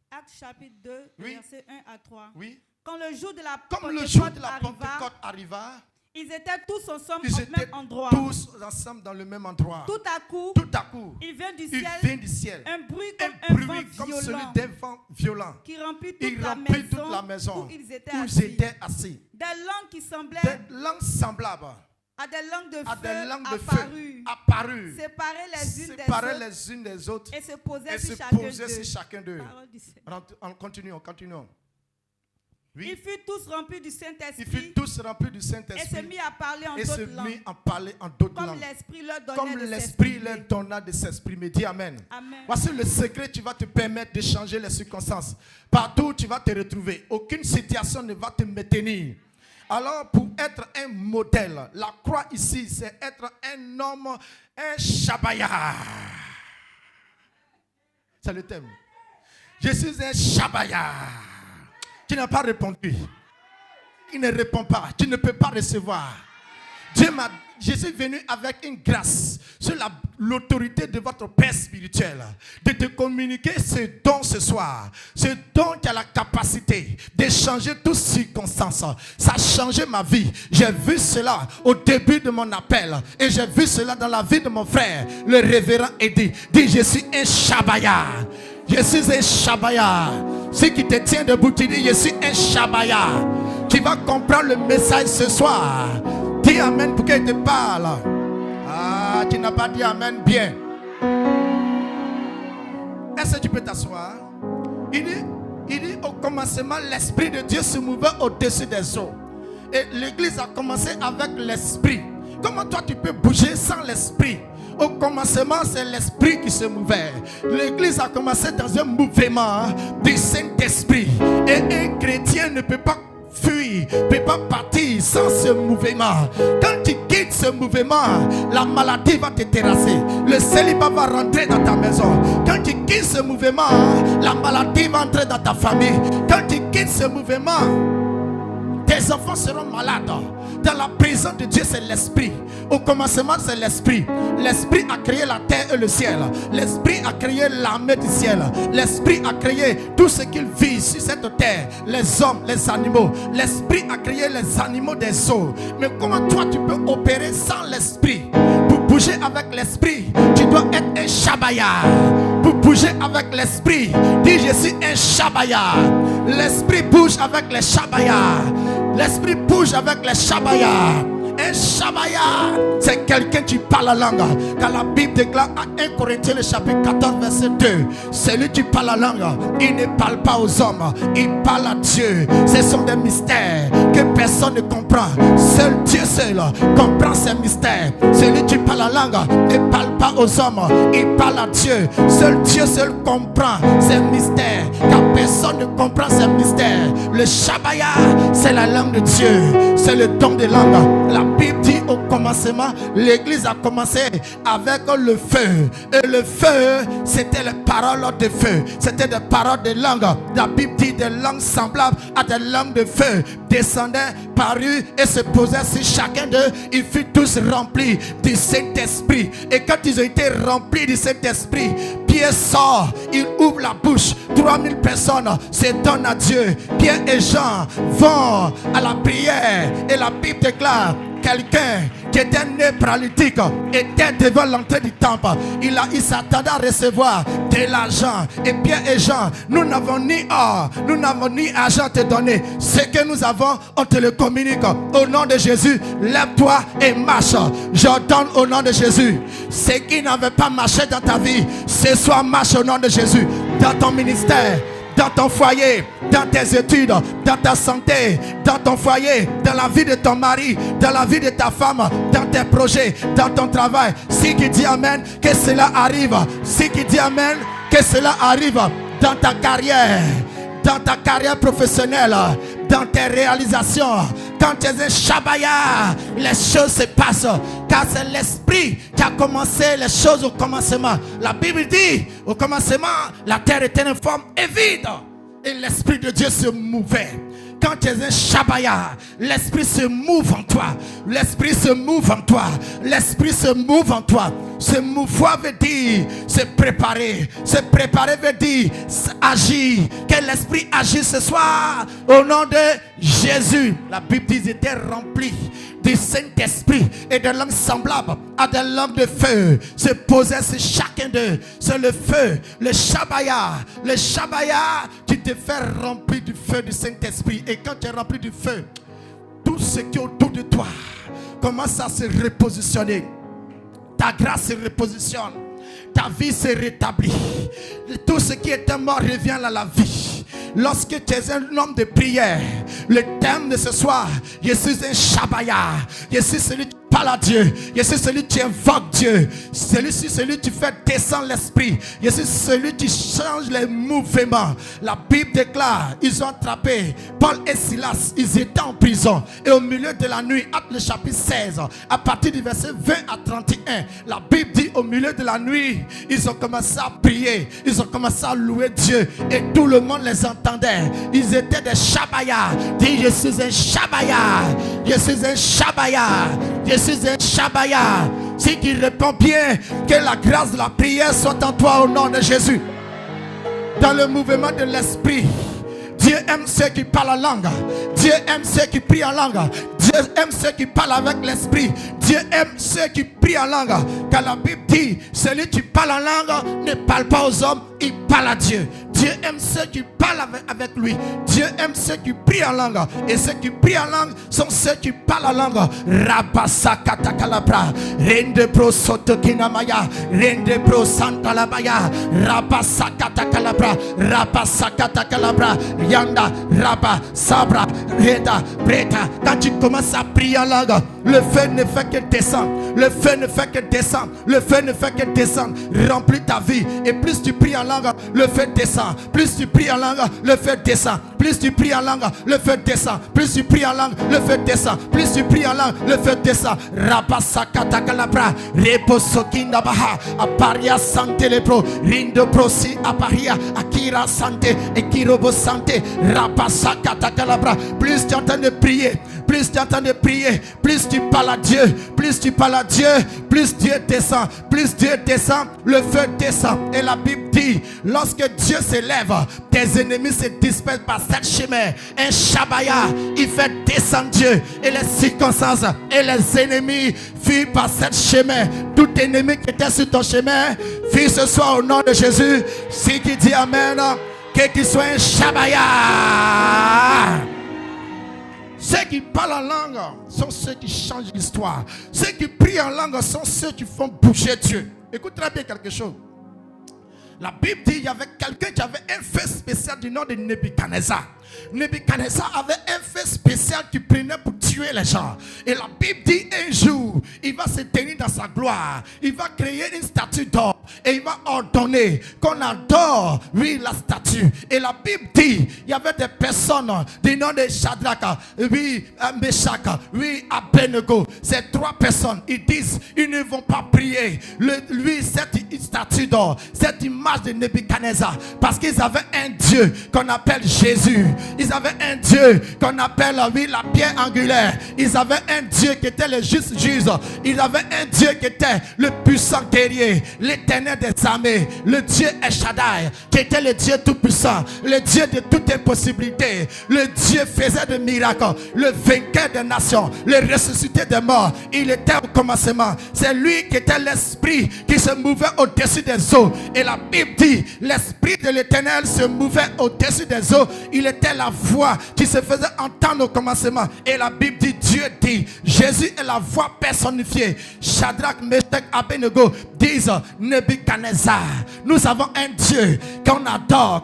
Actes chapitre 2,
Oui.
versets 1 à 3.
Oui.
Quand le jour de la
Comme le jour de la
Pentecôte
Pentecôte arriva,
ils étaient tous ensemble
ils
au
étaient
même endroit.
tous ensemble dans le même endroit.
Tout à coup, il vient du
il
ciel,
vient du ciel.
un bruit
Un
comme
bruit
un
comme
vent
celui
violent
d'un vent violent.
qui remplit
Il remplit toute la maison
où ils étaient
où
assis.
ils étaient assis.
Des langues qui semblaient
Des langues semblables
à des langues de
à
feu
des langues de
apparues,
feu apparues,
séparées les unes
séparer
des autres
les unes des autres
et se posaient
et
sur
se
chacun
poser
d'eux.
sur chacun d'eux.
Parole du Seigneur.
Continuons.
Ils
Oui.
furent tous remplis du
Ils furent
Saint-Esprit
tous remplis du
et se
Saint-Esprit
mit à parler en
et se
d'autres
mit
langues,
à parler en d'autres
comme
langues.
l'Esprit leur donnait
Comme
de
l'Esprit leur
s'exprimer.
donna de s'exprimer. Dis Amen.
Amen.
Voici le secret, tu vas te permettre de changer les circonstances. Partout où tu vas te retrouver, aucune situation ne va te maintenir. Alors, pour être un modèle, la croix ici, c'est être un homme, un Shabaya. C'est le thème. Je suis un Shabaya. Tu n'as pas répondu. Il ne répond pas. Tu ne peux pas recevoir. Je suis venu avec une grâce sur l'autorité de votre Père spirituel de te communiquer ce don ce soir. Ce don qui a la capacité de changer toutes circonstances. Ça a changé ma vie. J'ai vu cela au début de mon appel et j'ai vu cela dans la vie de mon frère, le révérend Eddie. Dis, je suis un Shabaya. Je suis un Shabaya. Ce qui te tient debout, tu dis, je suis un Shabaya. Tu vas comprendre le message ce soir. Dis Amen pour qu'il te parle. Ah, tu n'as pas dit Amen bien. Est-ce que tu peux t'asseoir? Il dit au commencement, l'Esprit de Dieu se mouvait au-dessus des eaux. Et l'église a commencé avec l'Esprit. Comment toi tu peux bouger sans l'Esprit? Au commencement, c'est l'Esprit qui se mouvait. L'église a commencé dans un mouvement du Saint-Esprit. Et un chrétien ne peut pas fuir, ne peut pas partir sans ce mouvement. Quand tu quittes ce mouvement, la maladie va te terrasser. Le célibat va rentrer dans ta maison. Quand tu quittes ce mouvement, la maladie va entrer dans ta famille. Quand tu quittes ce mouvement, tes enfants seront malades. Dans la présence de Dieu, c'est l'Esprit. Au commencement, c'est l'Esprit. L'Esprit a créé la terre et le ciel. L'Esprit a créé l'armée du ciel. L'Esprit a créé tout ce qu'il vit sur cette terre. Les hommes, les animaux. L'Esprit a créé les animaux des eaux. Mais comment toi, tu peux opérer sans l'Esprit? Pour bouger avec l'Esprit, tu dois être un Shabaya. Pour bouger avec l'Esprit, dis, je suis un Shabaya. L'Esprit bouge avec les Shabaya. L'Esprit bouge avec les Shabaya. Un Shabaya, c'est quelqu'un qui parle la langue. Quand la Bible déclare à 1 Corinthiens le chapitre 14 verset 2, celui qui parle la langue, il ne parle pas aux hommes, il parle à Dieu. Ce sont des mystères que personne ne comprend. Seul Dieu seul comprend ces mystères. Celui qui parle la langue ne parle pas aux hommes, il parle à Dieu. Seul Dieu seul comprend ces mystères, car personne ne comprend ces mystères. Le Shabaya, c'est la langue de Dieu, c'est le don de langue. La Bible dit au commencement, l'église a commencé avec le feu. Et le feu, c'était les paroles de feu. C'était des paroles de langue. La Bible dit des langues semblables à des langues de feu descendaient, parurent et se posaient sur chacun d'eux. Ils furent tous remplis du Saint-Esprit. Et quand ils ont été remplis du Saint-Esprit, Pierre sort, il ouvre la bouche. 3000 personnes se donnent à Dieu. Pierre et Jean vont à la prière. Et la Bible déclare, quelqu'un qui était né paralytique était devant l'entrée du temple. Il s'attendait à recevoir de l'argent. Et Pierre et Jean, nous n'avons ni or, nous n'avons ni argent à te donner. Ce que nous avons, on te le communique. Au nom de Jésus, lève-toi et marche. J'ordonne au nom de Jésus. Ce qui n'avait pas marché dans ta vie, ce soir marche au nom de Jésus. Dans ton ministère, dans ton foyer, dans tes études, dans ta santé, dans ton foyer, dans la vie de ton mari, dans la vie de ta femme, dans tes projets, dans ton travail. Si qui dit Amen, que cela arrive. Si qui dit Amen, que cela arrive dans ta carrière professionnelle, dans tes réalisations. Quand tu es un Shabaya, les choses se passent. Car c'est l'Esprit qui a commencé les choses au commencement. La Bible dit, au commencement, la terre était informe et vide. Et l'Esprit de Dieu se mouvait. Quand tu es un Shabaya, l'Esprit se mouve en toi. L'Esprit se mouve en toi. L'Esprit se mouve en toi. Se mouvoir veut dire se préparer. Se préparer veut dire agir. Que l'Esprit agisse ce soir au nom de Jésus. La Bible dit qu'ils étaient remplis du Saint-Esprit et de langues semblables à des langues de feu se posaient sur chacun d'eux. C'est le feu, le Shabaya. Le Shabaya, tu te fais remplir du feu du Saint-Esprit. Et quand tu es rempli du feu, tout ce qui est autour de toi
commence à se repositionner. Ta grâce se repositionne. Ta vie se rétablit. Tout ce qui était mort revient à la vie. Lorsque tu es un homme de prière, le thème de ce soir, je suis un Shabaya. Je suis celui qui parle à Dieu. Je suis celui qui invoque Dieu. Celui qui fait descendre l'esprit. Je suis celui qui change les mouvements. La Bible déclare, ils ont attrapé Paul et Silas. Ils étaient en prison. Et au milieu de la nuit, Actes le chapitre 16, à partir du verset 20 à 31, la Bible dit au milieu de la nuit, ils ont commencé à prier. Ils ont commencé à louer Dieu. Et tout le monde les entendait. Ils étaient des Shabaya. Dis, je suis un Shabaya. Je suis un Shabaya. Je suis un Shabaya. Si tu réponds bien, que la grâce de la prière soit en toi au nom de Jésus. Dans le mouvement de l'esprit, Dieu aime ceux qui parlent en langue. Dieu aime ceux qui prient en langue. Dieu aime ceux qui parlent avec l'esprit. Dieu aime ceux qui prient en langue. Car la Bible dit, celui qui parle en langue ne parle pas aux hommes, il parle à Dieu. Dieu aime ceux qui parlent avec lui. Dieu aime ceux qui prient en langue. Et ceux qui prient en langue sont ceux qui parlent en langue. Rabasakata kalabra. Rende pro sotokinamaya. Rende pro santalabaya. Rabasakata kalabra. Rabasakata kalabra. Yanda, Rabba, Sabra, Reda, Breta. Quand tu commences à prier en langue, le feu ne fait que descendre. Le feu ne fait que descendre. Le feu ne fait que descendre. Remplis ta vie. Et plus tu pries en langue, le feu descend. Plus tu pries en langue, le feu descend. Plus tu pries en langue, le feu descend. Plus tu pries en langue, le feu descend. Plus tu pries en langue, le feu descend. Rabasakata kalabra. Reposokinda baha. Aparia sante lepro. Rindo prosi aparia. Akira sante. Ekirobo sante. Rabasakata kalabra. Plus tu es en train de prier. Plus tu es en train de prier. Plus tu parles à Dieu. Plus tu parles à Dieu. Plus Dieu descend. Plus Dieu descend. Le feu descend. Et la Bible dit, lorsque Dieu s'élève, tes ennemis se dispersent par cette chemin. Un Shabaya, il fait descendre Dieu. Et les circonstances et les ennemis fuient par cette chemin. Tout ennemi qui était sur ton chemin, fuit ce soir au nom de Jésus. Si qui dit Amen, qu'il soit un Shabaya. Ceux qui parlent en langue sont ceux qui changent l'histoire. Ceux qui prient en langue sont ceux qui font bouger Dieu. Écoute très bien quelque chose. La Bible dit qu'il y avait quelqu'un qui avait un feu spécial du nom de Nebuchadnezzar. Nebuchadnezzar avait un feu spécial qui prenait pour tuer les gens. Et la Bible dit un jour, il va se tenir dans sa gloire. Il va créer une statue d'or. Et il va ordonner qu'on adore, oui, la statue. Et la Bible dit, il y avait des personnes du nom de Shadrach, oui, Meshach, oui, Abednego. Ces trois personnes, ils disent, ils ne vont pas prier. Lui, cette statue d'or, cette image de Nebuchadnezzar, parce qu'ils avaient un Dieu qu'on appelle Jésus. Ils avaient un Dieu qu'on appelle, oui, la pierre angulaire. Ils avaient un Dieu qui était le juste juge. Ils avaient un Dieu qui était le puissant guerrier, l'éternel des armées, le Dieu El Shaddai, qui était le Dieu tout puissant, le Dieu de toute impossibilité. Le Dieu faisait des miracles, le vainqueur des nations, le ressuscité des morts. Il était au commencement. C'est lui qui était l'esprit qui se mouvait au-dessus des eaux. Et la Bible dit, l'esprit de l'éternel se mouvait au-dessus des eaux. Il était la voix qui se faisait entendre au commencement. Et la Bible dit, Dieu dit, Jésus est la voix personnifiée. Shadrach, Meshach, Abednego disent, Nebuchadnezzar, nous avons un Dieu qu'on adore,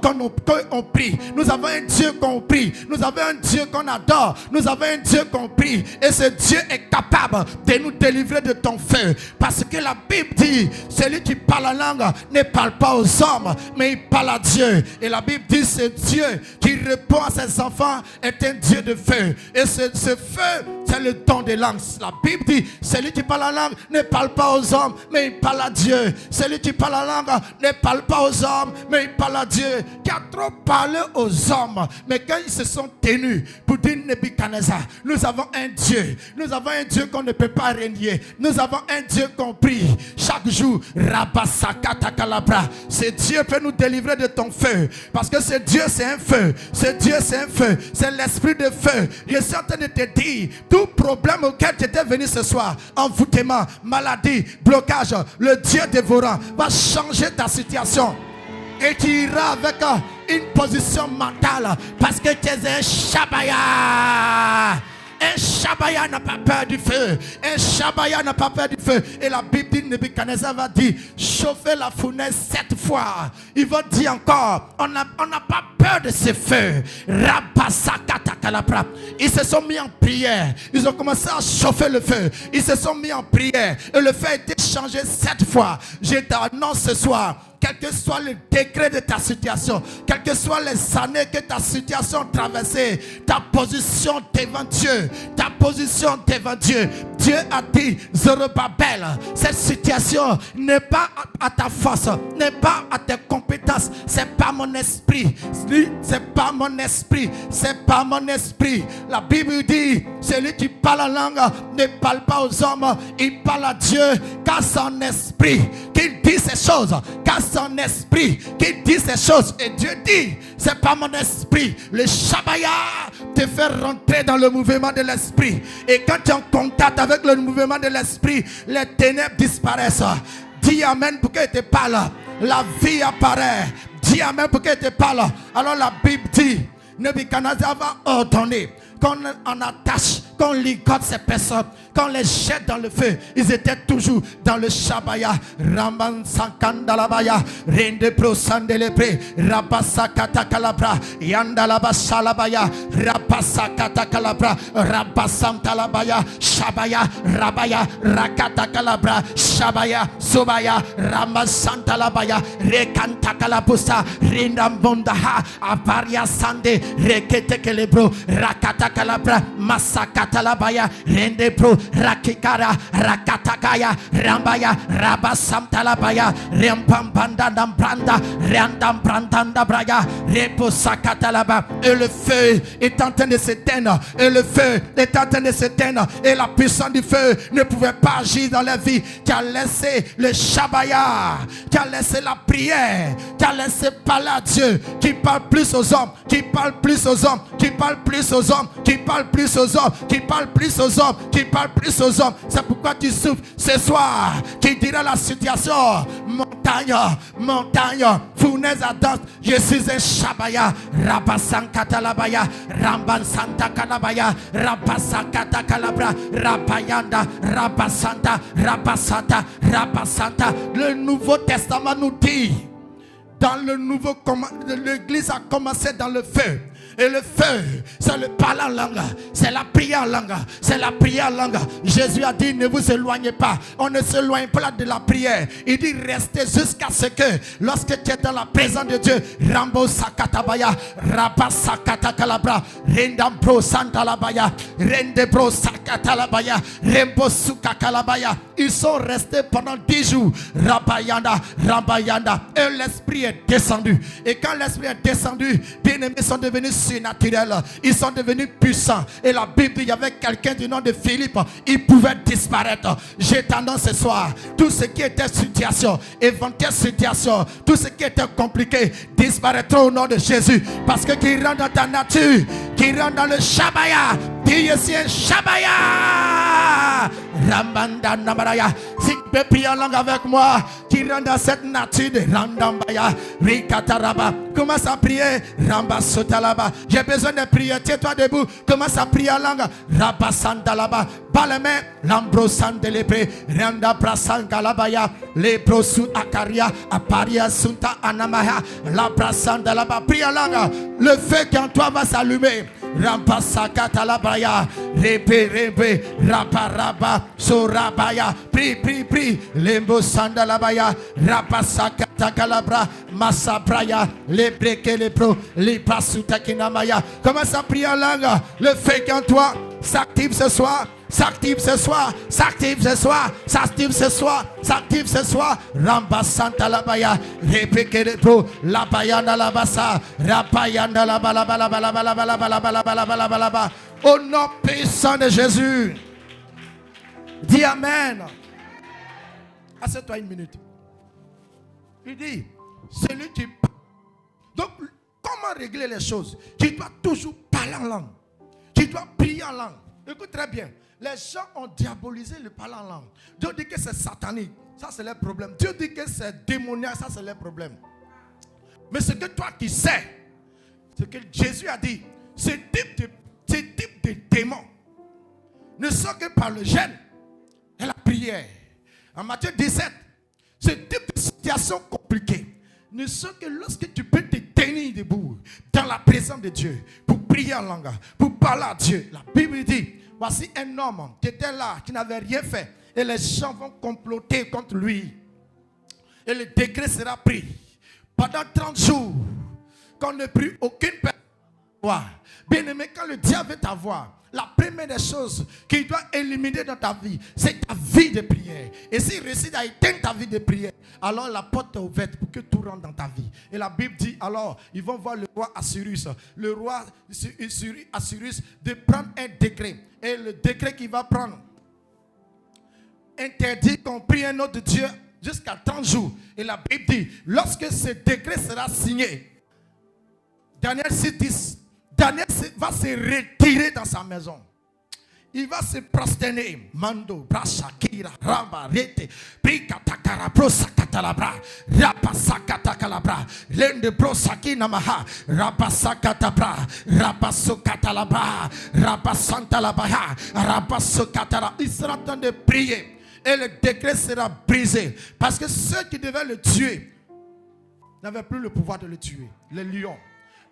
qu'on prie. Nous avons un Dieu qu'on prie. Nous avons un Dieu qu'on adore. Nous avons un Dieu qu'on prie. Et ce Dieu est capable de nous délivrer de ton feu. Parce que la Bible dit, celui qui parle en langue ne parle pas aux hommes, mais il parle à Dieu. Et la Bible dit, ce Dieu qui répond à ses enfants est un Dieu de feu. Et ce feu, c'est le don de langue. La Bible dit, celui qui parle en langue ne parle pas aux hommes, mais il parle à Dieu. Celui qui parle en langue ne parle pas aux hommes, mais il parle à Dieu. Qui a trop parlé aux hommes, mais quand ils se sont tenus pour dire Nebuchadnezzar, nous avons un Dieu. Nous avons un Dieu qu'on ne peut pas régner. Nous avons un Dieu qu'on prie chaque jour. Rabasakata kalabra. Ce Dieu peut nous délivrer de ton feu. Parce que ce Dieu, c'est un feu. Ce Dieu, c'est un feu. C'est l'esprit de feu. Je suis en train de te dire, tout problème auquel tu étais venu ce soir, envoûtement, maladie, blocage, le Dieu dévorant va changer ta situation. Et tu iras avec une position mentale. Parce que tu es un Shabaya. Un Shabaya n'a pas peur du feu. Un Shabaya n'a pas peur du feu. Et la Bible dit, Nebuchadnezzar va dire, chauffez la fournaise 7 fois. Il va dire encore, on n'a pas peur de ce feu. Ils se sont mis en prière. Ils ont commencé à chauffer le feu. Ils se sont mis en prière. Et le feu a été changé 7 fois. Je t'annonce ce soir, quel que soit le degré de ta situation, quelles que soient les années que ta situation a traversé, ta position devant Dieu, Dieu a dit, Zorobabel, cette situation n'est pas à ta force, n'est pas à tes compétences, c'est pas mon esprit, c'est pas mon esprit, c'est pas mon esprit. La Bible dit, celui qui parle en langue ne parle pas aux hommes, il parle à Dieu, car son esprit, qu'il dit ces choses, car son esprit qui dit ces choses. Et Dieu dit, c'est pas mon esprit. Le Shabaya te fait rentrer dans le mouvement de l'esprit. Et quand tu es en contact avec le mouvement de l'esprit, les ténèbres disparaissent. Dis Amen pour qu'il te parle. La vie apparaît. Dis Amen pour qu'il te parle. Alors la Bible dit, Nebuchadnezzar va ordonner qu'on en attache, qu'on ligote ces personnes, qu'on les jette dans le feu. Ils étaient toujours dans le Shabaya. Raman Sankandalabaya, Rende Pro Sandelebre, Rabasa Katakalabra, Yandalaba Salabaya, Rabasa Katakalabra, Rabasantalabaya, Shabaya, Rabaya, Rakatakalabra, Shabaya, Subaya, Ramasantalabaya, Rekantakalabusa, Rindambondaha, Aparia Sande, Reketekelebro, Rakatakalabra, Masakatalabaya, Rende Pro, Rakikara, Rakatakaya, Rambaya, Rabasamtalabaya, Rempambanda Nambranda, Randambrandanda Braya, Reposakatalaba. Et le feu est en train de s'éteindre. Et le feu est en train de s'éteindre. Et la puissance du feu ne pouvait pas agir dans la vie. Tu as laissé le Shabaya, tu as laissé la prière, tu as laissé parler à Dieu, qui parle plus aux hommes, qui parle plus aux hommes, qui parle plus aux hommes, qui parle plus aux hommes, qui parle plus aux hommes, qui parle plus aux hommes. C'est pourquoi tu souffres ce soir. Qui dira la situation, montagne, montagne, fournaise ardente, je suis un Shabaya, Rabasankatalabaya, Ramban Santa Kalabaya, Rabasakata Kalabra, Rabayanda, Rabasanta, Rabasanta, Rabasanta. Le Nouveau Testament nous dit, dans le nouveau, l'église a commencé dans le feu. Et le feu, c'est le parler en langue, c'est la prière en langue, c'est la prière en langue. Jésus a dit, ne vous éloignez pas. On ne s'éloigne pas de la prière. Il dit, restez jusqu'à ce que, lorsque tu es dans la présence de Dieu, Rambo Sakatabaya, Rabba Sakatakalabra, Rendambro Santalabaya, Rendebro Sakatalabaya, Rembo Sukakalabaya. Ils sont restés pendant 10 jours. Rabayanda, Rabayanda. Et l'esprit est descendu. Et quand l'esprit est descendu, bien-aimés sont devenus surnaturels. Ils sont devenus puissants. Et la Bible dit, il y avait quelqu'un du nom de Philippe. Il pouvait disparaître. J'ai tendance ce soir, tout ce qui était situation, éventuelle situation, tout ce qui était compliqué, disparaîtra au nom de Jésus. Parce que qui rentre dans ta nature, qui rentre dans le Shabaya, qui est un Shabaya. Rambanda Namaraya. Si tu peux prier en langue avec moi, qui rentre dans cette nature de Randambaya, Rikataraba. Commence à prier, Ramba Sotalaba. J'ai besoin de prier. Tiens-toi debout. Commence à prier en langue. Rabasandalaba. Bas les mains. Lambrosandelebe. Randa Brasangalabaya. Lebrosu Akaria. Aparia Sunta Anamaya. La Brasandalaba. Prie en langue. Le feu qui en toi va s'allumer. Rampasakatalabaya. Rebe Rebe. Rabaraba. Sorabaya. Prie, prie, prie. Lembo Sandalabaya. Rapasakatakalabra. Masabraya. Lebreke Lebro. Libasutakinamaya. Commence à prier en langue. Le feu qui en toi s'active ce soir. S'active ce soir, s'active ce soir, s'active ce soir, s'active ce soir. Ramba Santa Labaya, répétez les pros, la bayanda la bassa, rapayanda la bala. Au nom puissant de Jésus. Dis Amen. Assieds-toi une minute. Il dit, celui qui parle. Donc, comment régler les choses? Tu dois toujours parler en langue. Tu dois prier en langue. Écoute très bien. Les gens ont diabolisé le parler en langue. Dieu dit que c'est satanique. Ça, c'est leur problème. Dieu dit que c'est démoniaque. Ça, c'est leur problème. Mais ce que toi qui sais, ce que Jésus a dit, ce type de démon ne sont que par le jeûne et la prière. En Matthieu 17, ce type de situation compliquée ne sont que lorsque tu peux te tenir debout dans la présence de Dieu pour prier en langue, pour parler à Dieu. La Bible dit, voici un homme qui était là, qui n'avait rien fait, et les gens vont comploter contre lui. Et le décret sera pris. Pendant 30 jours, qu'on ne prie aucune personne. Bien aimé, quand le diable veut t'avoir, la première des choses qu'il doit éliminer dans ta vie, c'est ta vie de prière. Et s'il réussit à éteindre ta vie de prière, alors la porte est ouverte pour que tout rentre dans ta vie. Et la Bible dit, alors, ils vont voir le roi Assyrus. Le roi Assyrus de prendre un décret. Et le décret qu'il va prendre interdit qu'on prie un autre Dieu jusqu'à 30 jours. Et la Bible dit, lorsque ce décret sera signé, Daniel 6:10, Daniel va se retirer dans sa maison. Il va se prosterner. Mando, Brashakira, Ramba, Rete, Prikatakara, Prosakatalabra, Rapasakatalabra, Lende Prosakina Maha, Rapasakatabra, Rapasokatalabra, Rapasantalabra, Rapasokatala. Il sera en train de prier. Et le décret sera brisé. Parce que ceux qui devaient le tuer n'avaient plus le pouvoir de le tuer. Les lions.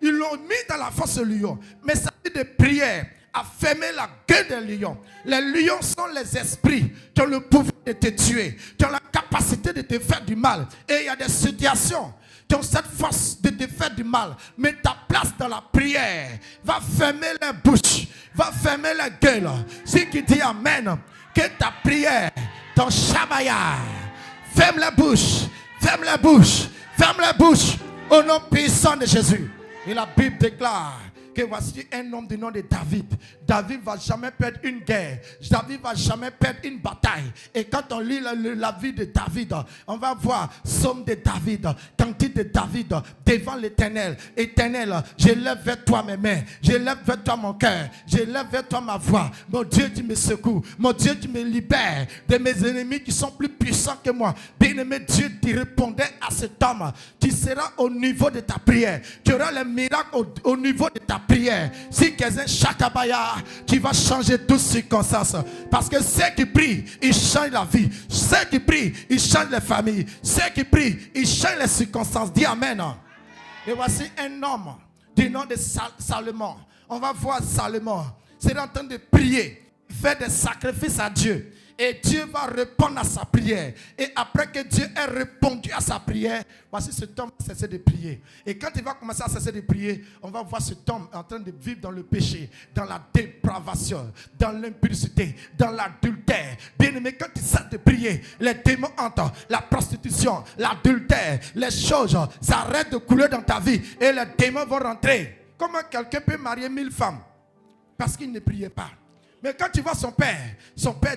Ils l'ont mis dans la force lion. Mais ça dit de prière a fermé la gueule des lions. Les lions sont les esprits qui ont le pouvoir de te tuer, qui ont la capacité de te faire du mal. Et il y a des situations qui ont cette force de te faire du mal. Mais ta place dans la prière va fermer les bouches, va fermer les gueules. Si qui dit amen, que ta prière, ton shabaya, ferme la bouche, ferme la bouche, ferme la bouche, au nom puissant de Jésus. Et la Bible déclare que voici un homme du nom de David. David ne va jamais perdre une guerre. David ne va jamais perdre une bataille. Et quand on lit la vie de David, on va voir Psaume de David, cantique de David devant l'Éternel. Éternel, je lève vers toi mes mains. Je lève vers toi mon cœur. Je lève vers toi ma voix. Mon Dieu, tu me secours. Mon Dieu, tu me libères de mes ennemis qui sont plus puissants que moi. Bien-aimé Dieu, tu répondais à cet homme. Tu seras au niveau de ta prière. Tu auras le miracle au niveau de ta prière. Si quelqu'un chakabaya, tu vas changer toutes circonstances. Parce que ceux qui prient, ils changent la vie. Ceux qui prient, ils changent les familles. Ceux qui prient, ils changent les circonstances. Dis amen. Et voici un homme du nom de Salomon. On va voir Salomon. C'est en train de prier, faire des sacrifices à Dieu. Et Dieu va répondre à sa prière. Et après que Dieu ait répondu à sa prière, voici cet homme va cesser de prier. Et quand il va commencer à cesser de prier, on va voir cet homme en train de vivre dans le péché, dans la dépravation, dans l'impudicité, dans l'adultère. Bien aimé, quand il cesse de prier, les démons entrent, la prostitution, l'adultère, les choses s'arrêtent de couler dans ta vie. Et les démons vont rentrer. Comment quelqu'un peut marier 1000 femmes? Parce qu'il ne priait pas. Mais quand tu vois son père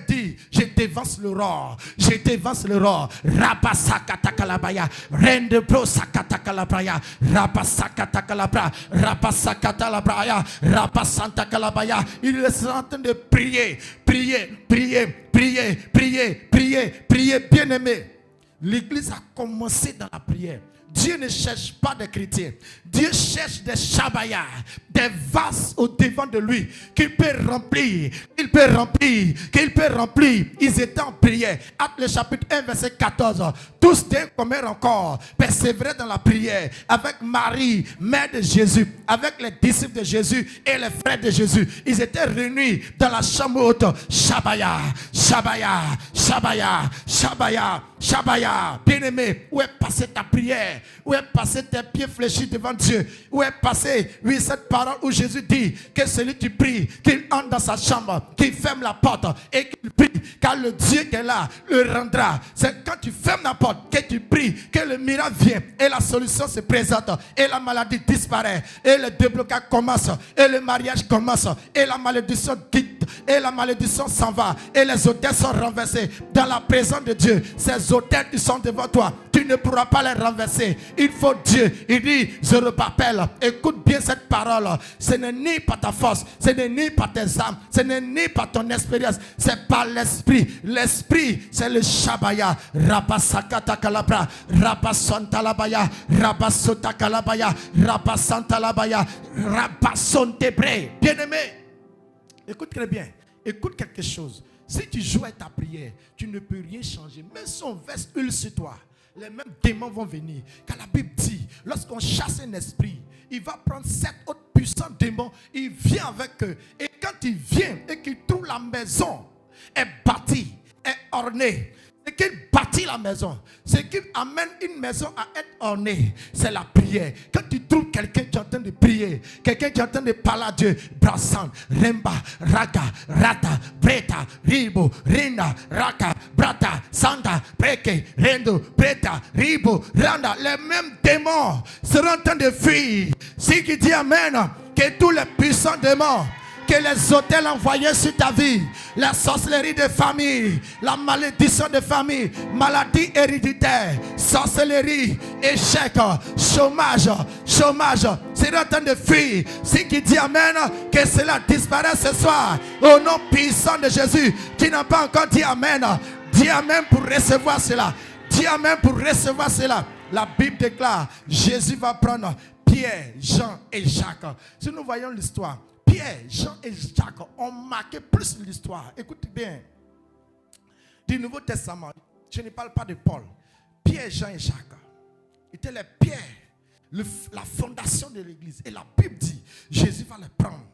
dit, je dévance le roi, je dévance le roi. Rapasakatakalabaya, rende pro sakatakalabaya, rapasakatakalabaya, rapasakatalabaya, rapasantakalabaya. Il est en train de prier, prier, prier, prier, prier, prier, prier, bien aimé. L'église a commencé dans la prière. Dieu ne cherche pas des chrétiens. Dieu cherche des shabayas, des vases au devant de lui qu'il peut remplir. Il peut remplir, qu'il peut remplir. Ils étaient en prière. Actes le chapitre 1 verset 14. Tous d'un commun encore persévéraient dans la prière avec Marie, mère de Jésus, avec les disciples de Jésus et les frères de Jésus. Ils étaient réunis dans la chambre haute. Shabaya, Shabaya, Shabaya, Shabaya, Shabaya. Bien-aimé, où est passée ta prière? Où est passé tes pieds fléchis devant Dieu? Où est passé, oui, cette parole où Jésus dit que celui qui prie, qu'il entre dans sa chambre, qu'il ferme la porte et qu'il prie, car le Dieu qui est là le rendra. C'est quand tu fermes la porte, que tu pries, que le miracle vient et la solution se présente et la maladie disparaît et le déblocage commence et le mariage commence et la malédiction quitte et la malédiction s'en va et les autels sont renversés dans la présence de Dieu. Ces autels qui sont devant toi, tu ne pourras pas les renverser. Il faut Dieu. Il dit, je rappelle, écoute bien cette parole. Ce n'est ni par ta force, ce n'est ni par tes âmes, ce n'est ni par ton expérience, c'est par l'esprit. L'esprit, c'est le Shabaya. Rabasakata kalabra, Rabasantalabaya, Rabasota kalabaya, Rabasantalabaya, Rabasontebre. Bien-aimé, écoute très bien. Écoute quelque chose. Si tu joues à ta prière, tu ne peux rien changer. Même si on verse huile sur toi, les mêmes démons vont venir. Car la Bible dit, lorsqu'on chasse un esprit, il va prendre 7 autres puissants démons, il vient avec eux. Et quand il vient et qu'il trouve la maison est bâtie, est ornée, c'est qu'il bâtit la maison, c'est qu'il amène une maison à être ornée, c'est la prière. Quand tu trouves quelqu'un qui est en train de prier, quelqu'un qui est en train de parler à Dieu, Brassan, Remba, Raga, Rata, Breta, Ribo, Rina, Raka, Brata, Santa, Preke, Rendo, Breta, Ribo, Randa, les mêmes démons seront en train de fuir. Si qui dit Amen, que tous les puissants démons, que les hôtels envoyés sur ta vie, la sorcellerie de famille, la malédiction de famille, maladie héréditaire, sorcellerie, échec, chômage, c'est en train de fuir. Si qui dit Amen, que cela disparaisse ce soir, au nom puissant de Jésus. Qui n'a pas encore dit Amen, dis Amen pour recevoir cela. Dis Amen pour recevoir cela. La Bible déclare, Jésus va prendre Pierre, Jean et Jacques. Si nous voyons l'histoire, Pierre, Jean et Jacques ont marqué plus l'histoire. Écoutez bien. Du Nouveau Testament, je ne parle pas de Paul. Pierre, Jean et Jacques étaient les pierres, la fondation de l'église. Et la Bible dit, Jésus va les prendre.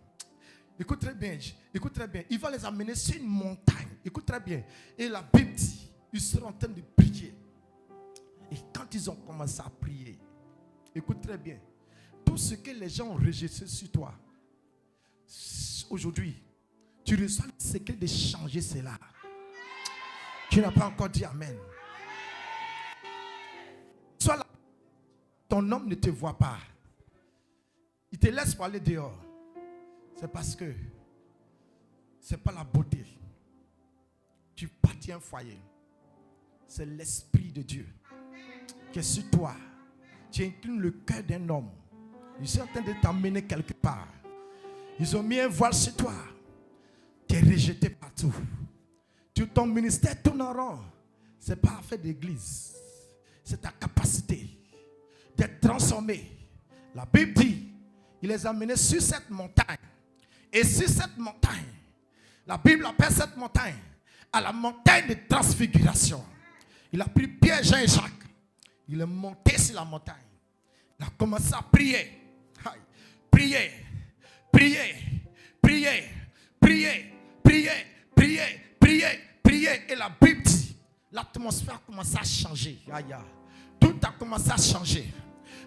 Écoute très bien, il va les amener sur une montagne. Écoute très bien. Et la Bible dit, ils seront en train de prier. Et quand ils ont commencé à prier, écoute très bien, tout ce que les gens ont rejeté sur toi, aujourd'hui, tu reçois le secret de changer cela. Tu n'as pas encore dit Amen. Soit là, ton homme ne te voit pas. Il te laisse pour aller dehors. C'est parce que c'est pas la beauté. Tu bâtis un foyer. C'est l'Esprit de Dieu qui est sur toi. Tu inclines le cœur d'un homme. Il est en train de t'emmener quelque part. Ils ont mis un voile sur toi. Tu es rejeté partout. Ton ministère tourne en rond. Ce n'est pas affaire d'église. C'est ta capacité d'être transformé. La Bible dit, il les a menés sur cette montagne. Et sur cette montagne, la Bible appelle cette montagne à la montagne de transfiguration. Il a pris Pierre, Jean et Jacques. Il est monté sur la montagne. Il a commencé à prier. Prier. Et la Bible dit, l'atmosphère a commencé à changer. Tout a commencé à changer.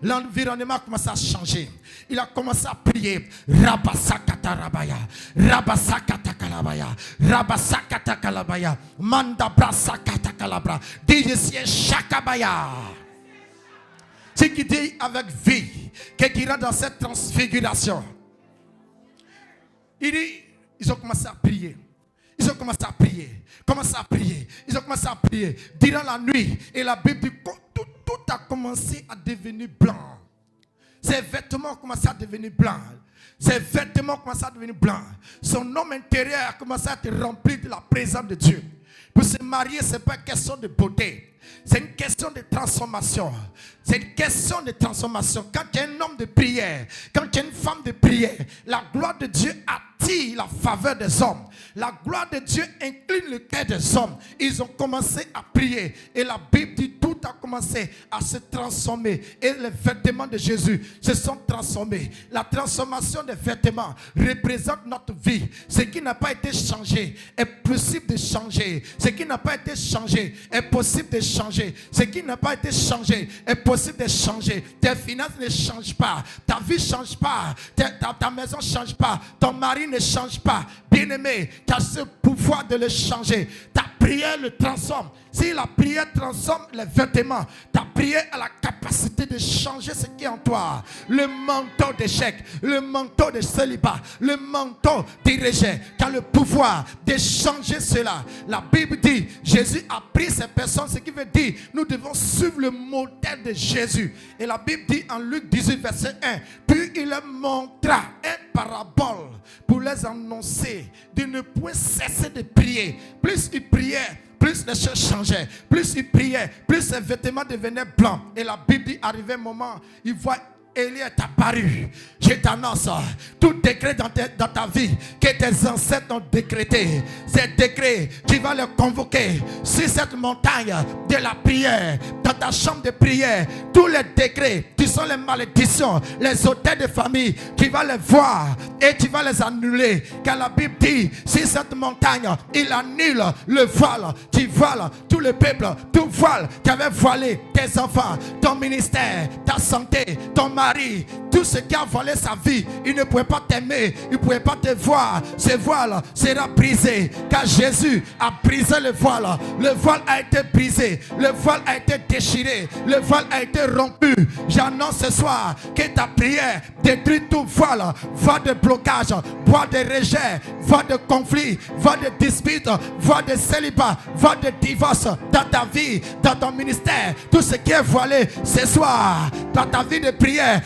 L'environnement a commencé à changer. Il a commencé à prier. Rabasakata rabaya. Rabasakata kalabaya. Rabasakata kalabaya. Mandabrasakata kalabra. Dis Shakabaya. C'est qui dit avec vie, qui rentre dans cette transfiguration. Il dit, ils ont commencé à prier. Ils ont commencé à prier. Ils ont commencé à prier. Durant la nuit. Et la Bible dit, tout a commencé à devenir blanc. Ses vêtements ont commencé à devenir blancs. Son homme intérieur a commencé à être rempli de la présence de Dieu. Pour se marier, ce n'est pas une question de beauté. C'est une question de transformation. Quand tu es un homme de prière, quand tu es une femme de prière, la gloire de Dieu attire la faveur des hommes. La gloire de Dieu incline le cœur des hommes. Ils ont commencé à prier. Et la Bible dit tout a commencé à se transformer. Et les vêtements de Jésus se sont transformés. La transformation des vêtements représente notre vie. Ce qui n'a pas été changé est possible de changer. Ce qui n'a pas été changé est possible de changer. Ce qui n'a pas été changé est possible de changer. Tes finances ne changent pas. Ta vie ne change pas. Ta maison ne change pas. Ton mari ne change pas. Bien-aimé, tu as ce pouvoir de le changer. Ta prière le transforme. Si la prière transforme les vêtements, ta prière a la capacité de changer ce qui est en toi. Le manteau d'échec, le manteau de célibat, le manteau de rejet, tu as le pouvoir de changer cela. La Bible dit, Jésus a pris ces personnes, ce qui veut dire, nous devons suivre le modèle de Jésus. Et la Bible dit en Luc 18, verset 1, puis il leur montra un parabole pour les annoncer de ne point cesser de prier. Plus ils priaient, plus les choses changeaient. Plus ils priaient, plus ses vêtements devenaient blancs. Et la Bible dit, arrivé un moment, il voit Élie est apparu. Je t'annonce, tout décret dans ta vie que tes ancêtres ont décrété, ces décrets, tu vas les convoquer sur cette montagne de la prière, dans ta chambre de prière. Tous les décrets, qui sont les malédictions, les autels de famille, tu vas les voir et tu vas les annuler. Car la Bible dit, sur cette montagne, il annule le voile, tu voiles tout le peuple, tout voile qui avait voilé tes enfants, ton ministère, ta santé, ton mari, tout ce qui a volé sa vie. Il ne pouvait pas t'aimer, il ne pouvait pas te voir. Ce voile sera brisé, car Jésus a brisé le voile. Le voile a été brisé, le voile a été déchiré, le voile a été rompu. J'annonce ce soir que ta prière détruit tout voile, voile de blocage, voile de rejet, voile de conflit, voile de dispute, voile de célibat, voile de divorce dans ta vie, dans ton ministère. Tout ce qui est voilé ce soir dans ta vie de prière,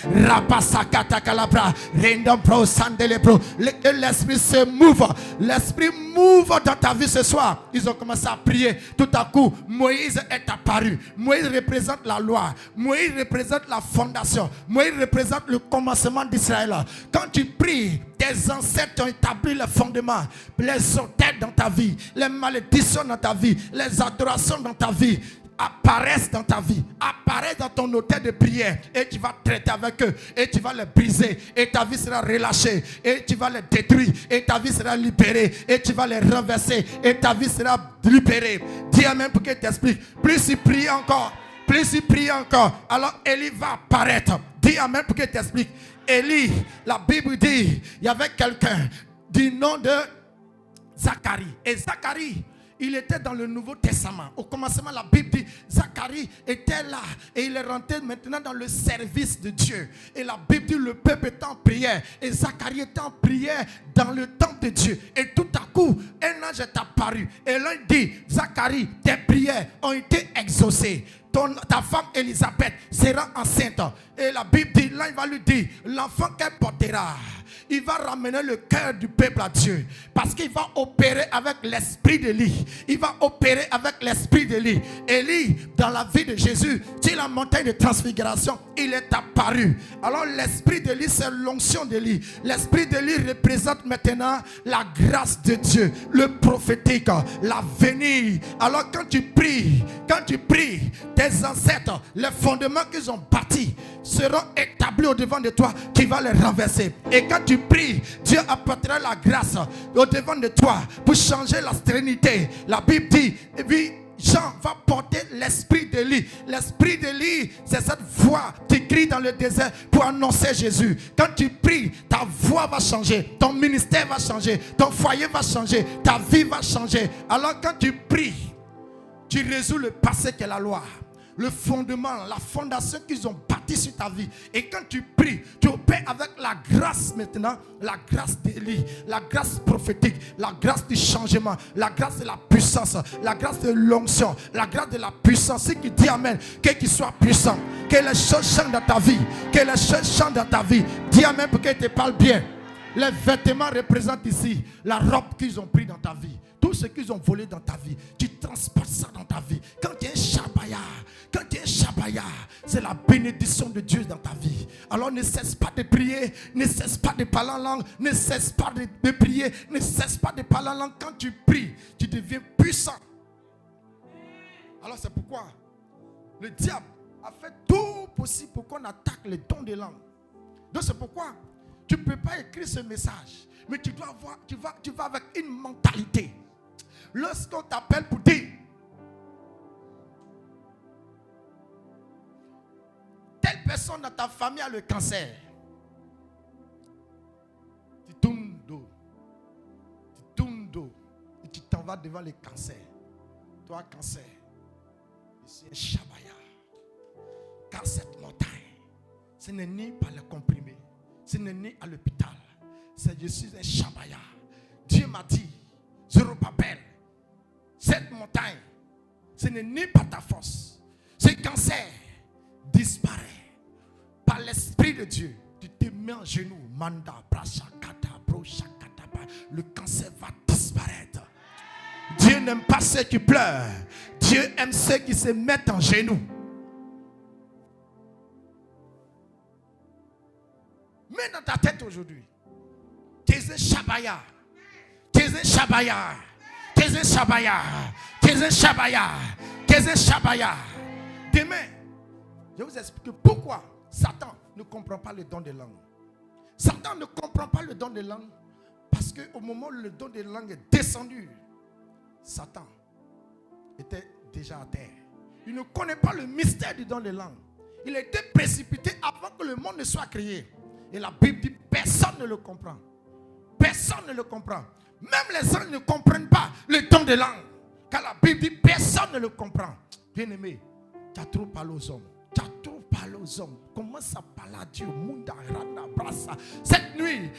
l'esprit se mouve, l'esprit mouve dans ta vie ce soir. Ils ont commencé à prier. Tout à coup, Moïse est apparu. Moïse représente la loi, Moïse représente la fondation, Moïse représente le commencement d'Israël. Quand tu pries, tes ancêtres ont établi les fondements, les autels dans ta vie, les malédictions dans ta vie, les adorations dans ta vie apparaissent dans ta vie, apparaissent dans ton hôtel de prière, et tu vas traiter avec eux, et tu vas les briser, et ta vie sera relâchée, et tu vas les détruire, et ta vie sera libérée, et tu vas les renverser, et ta vie sera libérée. Dis Amen pour qu'il t'explique. Plus il prie encore, alors Élie va apparaître. Dis Amen pour qu'il t'explique. Élie, la Bible dit, il y avait quelqu'un du nom de Zacharie, et Zacharie, il était dans le Nouveau Testament. Au commencement, la Bible dit, Zacharie était là et il est rentré maintenant dans le service de Dieu. Et la Bible dit, le peuple était en prière et Zacharie était en prière dans le temple de Dieu. Et tout à coup, un ange est apparu et l'un dit, Zacharie, tes prières ont été exaucées. Ta femme Élisabeth sera enceinte. Et la Bible dit, là il va lui dire, l'enfant qu'elle portera, il va ramener le cœur du peuple à Dieu. Parce qu'il va opérer avec l'esprit d'Élie. Il va opérer avec l'esprit d'Élie. Élie, dans la vie de Jésus, sur la montagne de transfiguration, il est apparu. Alors l'esprit d'Élie, c'est l'onction d'Élie. L'esprit d'Élie représente maintenant la grâce de Dieu, le prophétique, l'avenir. Alors quand tu pries, tes ancêtres, les fondements qu'ils ont bâtis seront établis au devant de toi, qui va les renverser. Et quand tu pries, Dieu apportera la grâce au devant de toi pour changer la sérénité. La Bible dit, et puis Jean va porter l'esprit d'Élie. L'esprit d'Élie, c'est cette voix qui crie dans le désert pour annoncer Jésus. Quand tu pries, ta voix va changer, ton ministère va changer, ton foyer va changer, ta vie va changer. Alors quand tu pries, tu résous le passé qu'est la loi, le fondement, la fondation qu'ils ont bâti sur ta vie. Et quand tu pries, tu opères avec la grâce maintenant, la grâce d'Élie, la grâce prophétique, la grâce du changement, la grâce de la puissance, la grâce de l'onction, la grâce de la puissance. Ce qui dit Amen, qu'il soit puissant, que les choses changent dans ta vie, que les choses changent dans ta vie. Dis Amen pour qu'il te parle bien. Les vêtements représentent ici la robe qu'ils ont pris dans ta vie. Tout ce qu'ils ont volé dans ta vie, tu transportes ça dans ta vie. Quand tu es un Shabaya, c'est la bénédiction de Dieu dans ta vie. Alors ne cesse pas de prier, ne cesse pas de parler en langue, ne cesse pas de prier, ne cesse pas de parler en langue. Quand tu pries, tu deviens puissant. Alors c'est pourquoi le diable a fait tout possible pour qu'on attaque les dons de langue. Donc c'est pourquoi tu ne peux pas écrire ce message, mais tu dois avoir, tu vas avec une mentalité. Lorsqu'on t'appelle pour dire, telle personne dans ta famille a le cancer, tu tournes dos et tu t'en vas devant le cancer. Toi, cancer, je suis un Shabaya. Car cette montagne, ce n'est ni par le comprimé, ce n'est ni à l'hôpital, c'est je suis un Shabaya. Dieu m'a dit, Zorobabel, cette montagne, ce n'est ni par ta force. Ce cancer disparaît par l'Esprit de Dieu. Tu te mets en genoux. Manda, brachakata, brochakata. Le cancer va disparaître. Dieu n'aime pas ceux qui pleurent. Dieu aime ceux qui se mettent en genoux. aujourd'hui. Teze Shabaya. Teze Shabaya. Teze Shabaya. Teze Shabaya. Teze Shabaya. Demain, je vous explique pourquoi Satan ne comprend pas le don des langues. Satan ne comprend pas le don des langues parce qu'au moment où le don des langues est descendu, Satan était déjà à terre. Il ne connaît pas le mystère du don des langues. Il a été précipité avant que le monde ne soit créé. Et la Bible dit personne ne le comprend. Personne ne le comprend. Même les anges ne comprennent pas le don des langues. Car la Bible dit personne ne le comprend. Bien-aimé, tu as trop parlé aux hommes. Tu as trop parlé aux hommes. Commence à parler à Dieu. Cette nuit,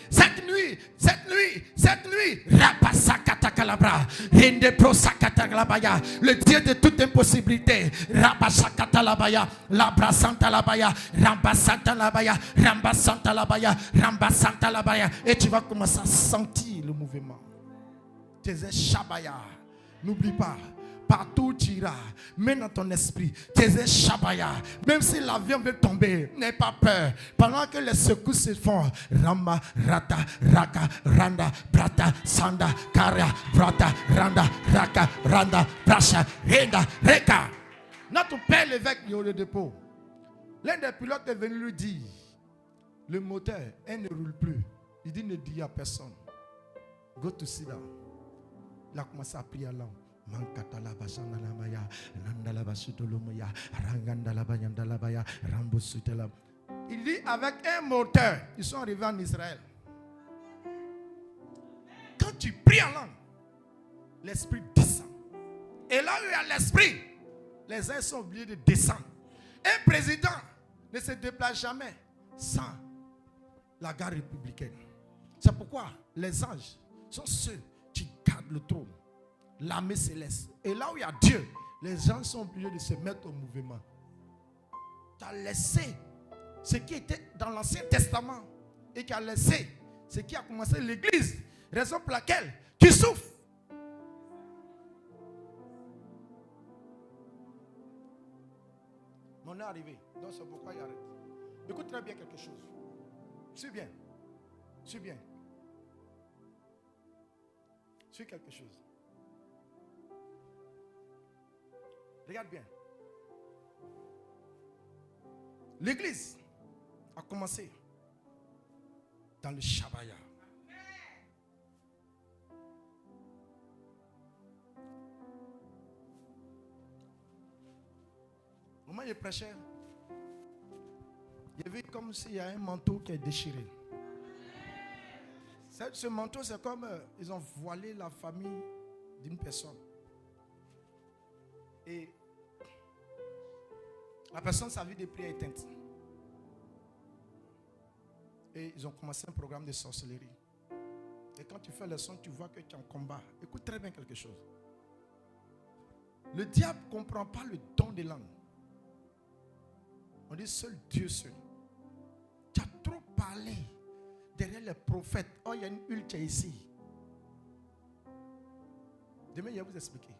le Dieu de toute impossibilité, et tu vas commencer à sentir le mouvement. Teze Shabaya. N'oublie pas. Partout où tu iras, mets dans ton esprit, Teze Shabaya. Même si l'avion veut tomber, n'aie pas peur. Pendant que les secousses se font, Ramba, Rata, Raka, Randa, Brata, Sanda, Karia, Brata, Randa, Raka, Randa, Brasha, Renda, Reka. Notre père l'évêque au dépôt, l'un des pilotes est venu lui dire, le moteur, elle ne roule plus. Il dit, ne dis à personne. Go to sit down. Il a commencé à prier à l'homme. Il dit avec un moteur, ils sont arrivés en Israël. Quand tu pries en langue, l'esprit descend. Et là où il y a l'esprit, les uns sont obligés de descendre. Un président ne se déplace jamais sans la garde républicaine. C'est pourquoi les anges sont ceux qui gardent le trône. L'armée céleste. Et là où il y a Dieu, les gens sont obligés de se mettre au mouvement. Tu as laissé ce qui était dans l'Ancien Testament et qui a laissé ce qui a commencé l'Église. Raison pour laquelle tu souffres. On est arrivé. Donc c'est pourquoi il arrête. Écoute très bien quelque chose. Suis bien. Suis bien. Suis quelque chose. Regarde bien. L'église a commencé dans le Shabaya. Au moment où je prêchais, j'ai vu comme s'il y a un manteau qui est déchiré. Ce manteau, c'est comme ils ont voilé la famille d'une personne. Et la personne, sa vie de prière est éteinte. Et ils ont commencé un programme de sorcellerie. Et quand tu fais le son, tu vois que tu es en combat. Écoute très bien quelque chose. Le diable ne comprend pas le don des langues. On dit seul Dieu seul. Tu as trop parlé derrière les prophètes. Oh, il y a une huile qui est ici. Demain, je vais vous expliquer.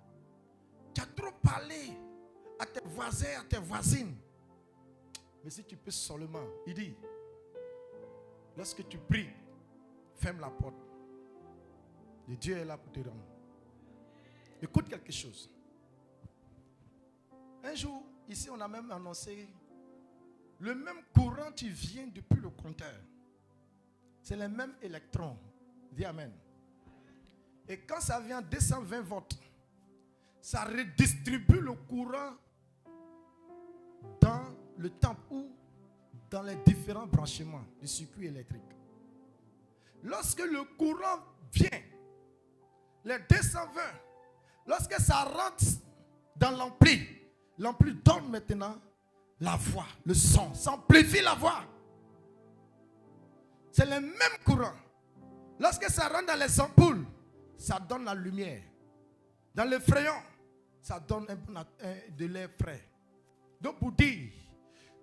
Tu as trop parlé à tes voisins, à tes voisines. Mais si tu peux seulement, il dit, lorsque tu pries, ferme la porte. Le Dieu est là pour te rendre. Écoute quelque chose. Un jour, ici, on a même annoncé le même courant qui vient depuis le compteur. C'est les mêmes électrons. Dis Amen. Et quand ça vient 220 volts, ça redistribue le courant dans le temple ou dans les différents branchements du circuit électrique. Lorsque le courant vient, les 220, lorsque ça rentre dans l'ampli, l'ampli donne maintenant la voix, le son, ça amplifie la voix. C'est le même courant. Lorsque ça rentre dans les ampoules, ça donne la lumière. Dans le crayon, ça donne de l'air frais. Donc pour dire,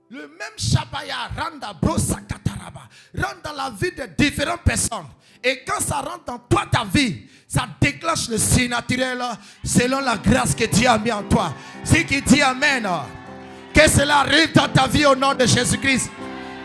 le même Shabaya randa brosa kataraba rentre dans la vie de différentes personnes. Et quand ça rentre dans toi, ta vie, ça déclenche le surnaturel selon la grâce que Dieu a mis en toi. Si qui dit Amen, que cela arrive dans ta vie au nom de Jésus-Christ.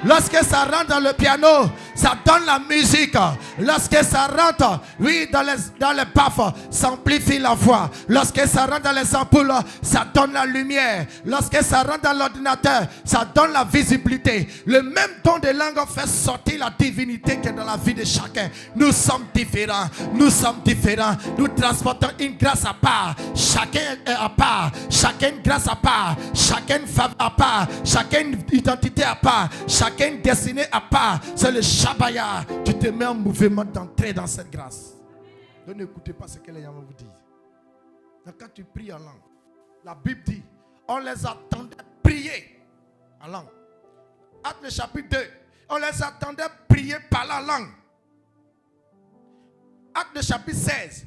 Lorsque ça rentre dans le piano, ça donne la musique. Lorsque ça rentre, oui, dans les baffes, ça amplifie la voix. Lorsque ça rentre dans les ampoules, ça donne la lumière. Lorsque ça rentre dans l'ordinateur, ça donne la visibilité. Le même don de langue fait sortir la divinité qui est dans la vie de chacun. Nous sommes différents. Nous sommes différents. Nous transportons une grâce à part. Chacun est à part. Chacun une grâce à part. Chacun une faveur à part. Chacun une identité à part. Chacun une destinée à part. C'est le Shabaya. Tu te mets en mouvement d'entrer dans cette grâce. Donc n'écoutez pas ce que les gens vont vous dire. Donc quand tu pries en langue, la Bible dit, on les attendait prier en langue. Acte le chapitre 2, on les attendait prier par la langue. Acte le chapitre 16,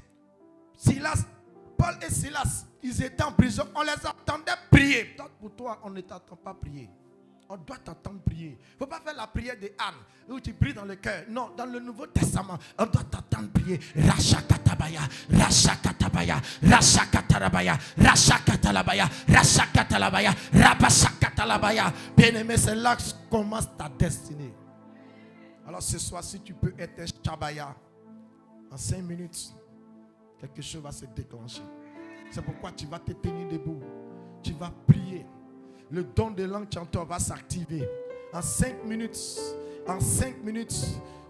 Paul et Silas, ils étaient en prison, on les attendait prier. Donc pour toi, on ne t'attend pas prier. On doit t'attendre prier. Il ne faut pas faire la prière de Anne où tu pries dans le cœur. Non, dans le Nouveau Testament, on doit t'attendre prier. Rachakatabaya, Rachakatabaya, Rachakatarabaya, Rachakatalabaya, Rachakatalabaya, Rabashakatalabaya. Bien-aimé, c'est là que commence ta destinée. Alors ce soir, si tu peux être un Shabaya, en 5 minutes, quelque chose va se déclencher. C'est pourquoi tu vas te tenir debout. Tu vas prier. Le don de langue chanteur va s'activer. En 5 minutes,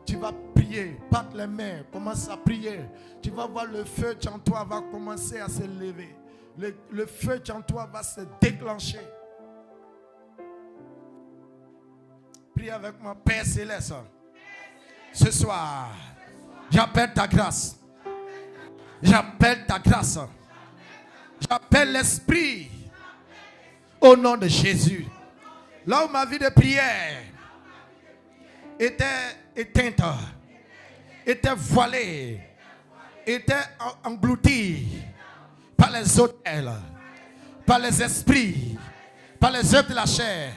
tu vas prier. Batte les mains, commence à prier. Tu vas voir le feu chanteur va commencer à se lever. Le feu chanteur va se déclencher. Prie avec moi, Père Céleste. Ce soir, j'appelle ta grâce. J'appelle ta grâce. J'appelle l'Esprit. Au nom de Jésus. Là où ma vie de prière était éteinte, était voilée, était engloutie par les hôtels, par les esprits, par les œuvres de la chair.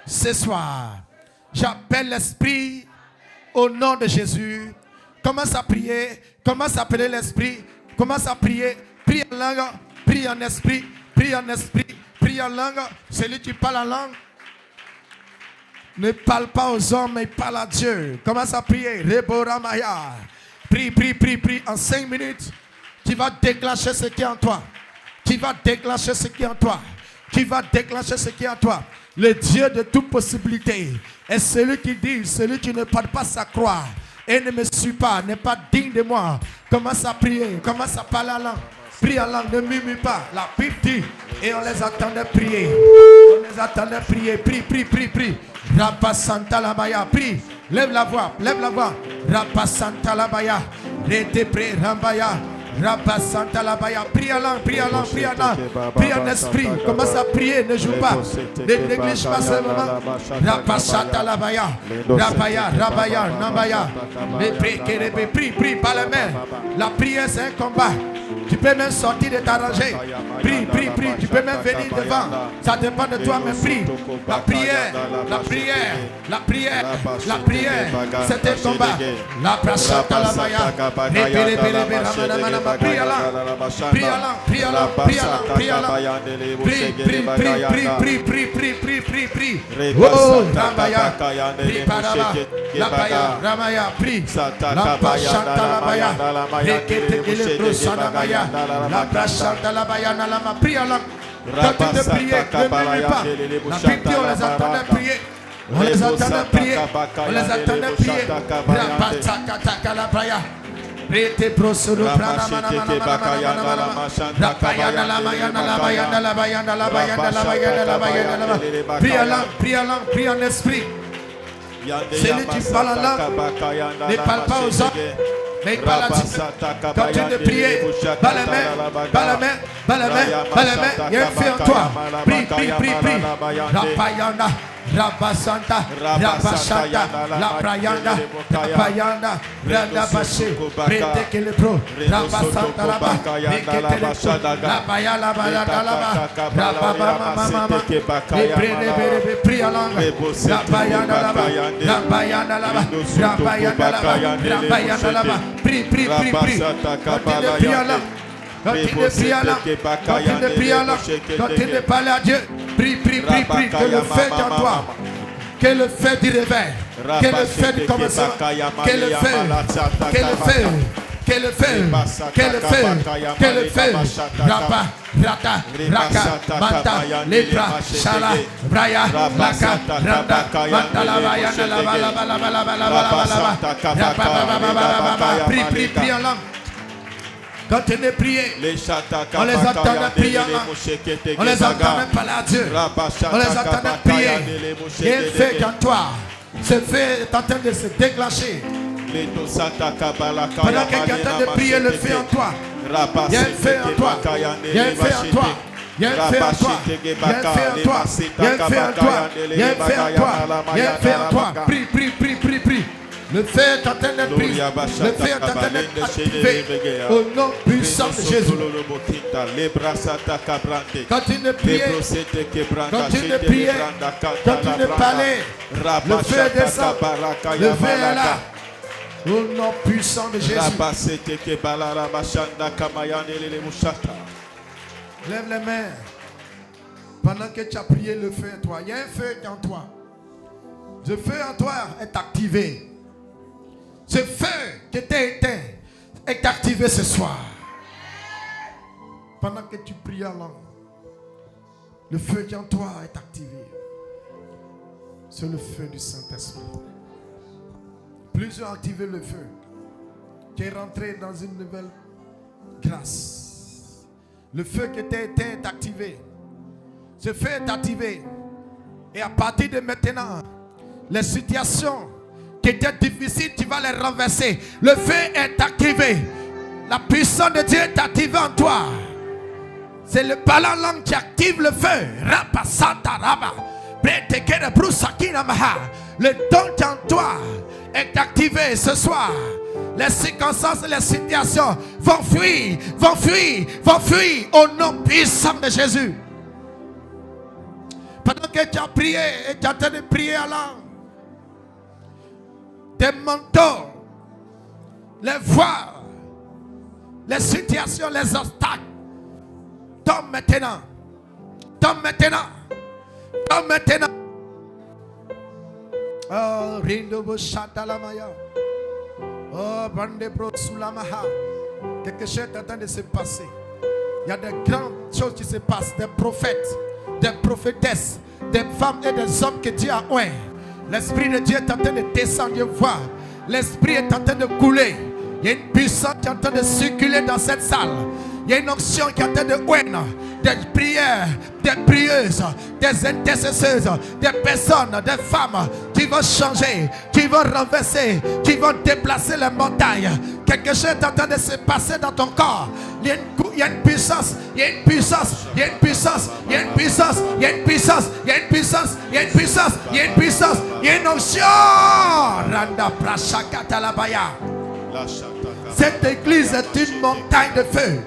Ce soir, j'appelle l'Esprit au nom de Jésus. Commence à prier, commence à appeler l'Esprit, commence à prier, prie en langue, prie en esprit, prie en esprit. Prie en langue, celui qui parle en langue ne parle pas aux hommes, mais parle à Dieu. Commence à prier. Reboramaya. Prie, prie, prie, prie. En 5 minutes, tu vas déclencher ce qui est en toi. Tu vas déclencher ce qui est en toi. Tu vas déclencher ce qui est en toi. Le Dieu de toute possibilité est celui qui dit, celui qui ne porte pas sa croix et ne me suit pas, n'est pas digne de moi. Commence à prier, commence à parler en langue. Prie en langue, ne murmure pas. La Bible dit, et on les attendait prier. On les attendait prier. Prie, prie, prie, prie. Rapasanta la baya, prie. Lève la voix, lève la voix. Rapasanta la baya. Rete pré, rambaya. Rapasanta la baya. Prie en langue, prie en langue, prie en langue. Prie en esprit. Commence à prier, ne joue pas. Ne néglige pas ce moment. Rapasanta la baya. Rabaya, rabaya, nambaya. Prie, prie, par la main. La prière, c'est un combat. Tu peux même sortir de t'arranger. Prie, prie, prie. Tu peux même venir devant. Ça dépend de toi, mais prie. La prière, la prière, la prière, la prière. C'est un combat. La prachata la baya. Prie à l'an. Prie à l'an. Prie à l'an. Prie à l'an. Prie à l'an. Prie, prie, prie, prie, prie, prie, prie, prie, prie. Oh, Ramaya. Prie paraba. La baya, Ramaya. Prie. La prachata la baya. Rekete kele prosana baya. La prachata la baya na lama. Prie à l'an. Continue de prier, ne murmure pas. La Bible dit, on les attendait prier. On les attendait prier. On les attendait prier. Rapataka la baya. Rete prosoro prana mana mana mana. Rapayana la mayana la bayana la bayana la bayana la bayana la bayana la. Prie à l'an, prie à l'an, prie en esprit. Celui qui parle en langue ne parle pas aux hommes, mais il parle à Dieu. Continue de prier. Bas les mains, bas les mains, bas les mains, bas les mains. Il y a un feu en toi. Prie, prie, prie, prie. Rapayana. Rabasanta, Rabasanta, La Prayanda, Rapayanda, Randa Bashi, Rete Kelebro, Rabasanta Laba, La Baya la Baya Laba, Rababa Mama, Prie à langue, Rabayanda Laba, Rabayanda Laba, Rabayanda Laba, Rabayanda Laba, prie, prie, prie, prie, continue de prier à langue. Continue de prier à l'âme. Continue de prier à l'âme. Continue de parler à Dieu. Prie, prie, prie, prie. Que le feu en toi. Que le feu du réveil. Que le feu du commencement. Que le feu. Que le feu. Que le feu, que le feu, que le feu, Rapa, Rata, Raka, Manta, Lepra, Shala, Braya, Laka, Randa, Manta, Lavaya, prie en langue. Continuez à prier. On les entendait prier en langue. On les entendait parler à Dieu. On les entendait prier. Il y a un feu dans toi. Ce feu est en train de se déclencher. Pendant que quelqu'un est en train de prier, le feu en toi. Il y a un feu en toi. Il y a un feu en toi. Il y a un feu en toi. Il y a un feu en toi. Il y a un feu en toi. Il y a un feu en toi. Il y a un feu en toi. Prie, prie, prie, prie, prie. Le feu est en train d'être pris. Le feu est en train d'être activé. Au nom puissant de Jésus. Continue de prier. Continue de prier. Continue de parler. Le feu descend. Le feu est là. Au nom puissant de Jésus. Lève les mains. Pendant que tu as prié, le feu en toi. Il y a un feu en toi. Le feu en toi est activé. Ce feu qui était éteint est activé ce soir. Pendant que tu pries en langue, le feu qui en toi est activé. C'est le feu du Saint-Esprit. Plusieurs ont activé le feu, qui est rentré dans une nouvelle grâce. Le feu qui était éteint est activé. Ce feu est activé. Et à partir de maintenant, les situations qui étaient difficiles, tu vas les renverser. Le feu est activé. La puissance de Dieu est activée en toi. C'est le parler en langue qui active le feu. Rapa Santa Raba. Le don qui est en toi est activé ce soir. Les circonstances et les situations vont fuir, vont fuir, vont fuir au nom puissant de Jésus. Pendant que tu as prié et tu as en train de prier à langue, des manteaux, les voies, les situations, les obstacles tombent maintenant. Tombent maintenant. Tombent maintenant. Oh, Rindobo Shatalamaya. Oh, Bandebro Sulamaha. Quelque chose est en train de se passer. Il y a des grandes choses qui se passent. Des prophètes, des prophétesses, des femmes et des hommes que Dieu a oint. L'Esprit de Dieu est en train de descendre, Dieu voit. L'Esprit est en train de couler. Il y a une puissance qui est en train de circuler dans cette salle. Il y a une onction qui est en train de oindre. Des prières, des prieuses, des intercesseuses, des personnes, des femmes qui vont changer, qui vont renverser, qui vont déplacer les montagnes. Quelque chose est en train de se passer dans ton corps. Il y a une puissance, il y a une puissance, il y a une puissance, il y a une puissance, il y a une puissance, il y a une puissance, il y a une puissance, il y a une puissance, il y a une onction. Randa Prashakata Labaya. Cette église est une montagne de feu.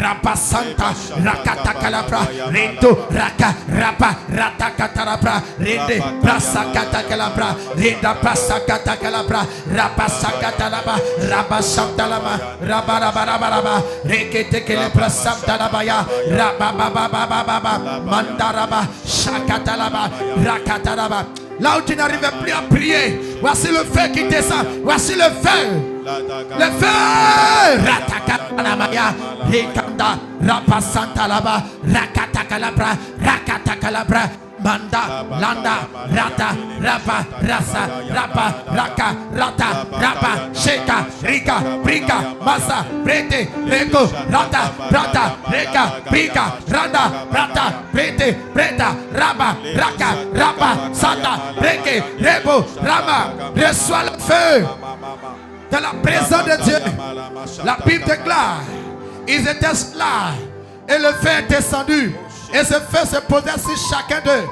Rapa Santa, Rakata Calabra, Rendo, Raka, Rapa, Rataka Tarabra, Rende, Prasakata Calabra, Renda Prasakata Calabra, Rapa Sakatalaba, Rapa Santalama, Raba Raba Raba Raba, Rekete Kele Prasantalabaya, Raba Baba Baba Baba, Mandaraba, Shakatalaba, Rakataraba. Là où tu n'arrives plus à prier, voici le feu qui descend, voici le feu. Le feu! Ratakalamaya, Rikanda, Rapasanta Laba, Rakatakalabra, Rakatakalabra, Manda, Landa, Rata, Rapa, Rasa, Rapa, Raka, Rata, Rapa, Sheka, Rika, Brika, Masa, Brete, Reko, Rata, Rata, Reka, Brika, Randa, Rata, Brete, Breta, Raba, Raka, Rapa, Santa, Reke, Rebo, Rama, reçois le feu. Dans la présence de Dieu, la Bible déclare, ils étaient là et le feu est descendu et ce feu se posait sur chacun d'eux.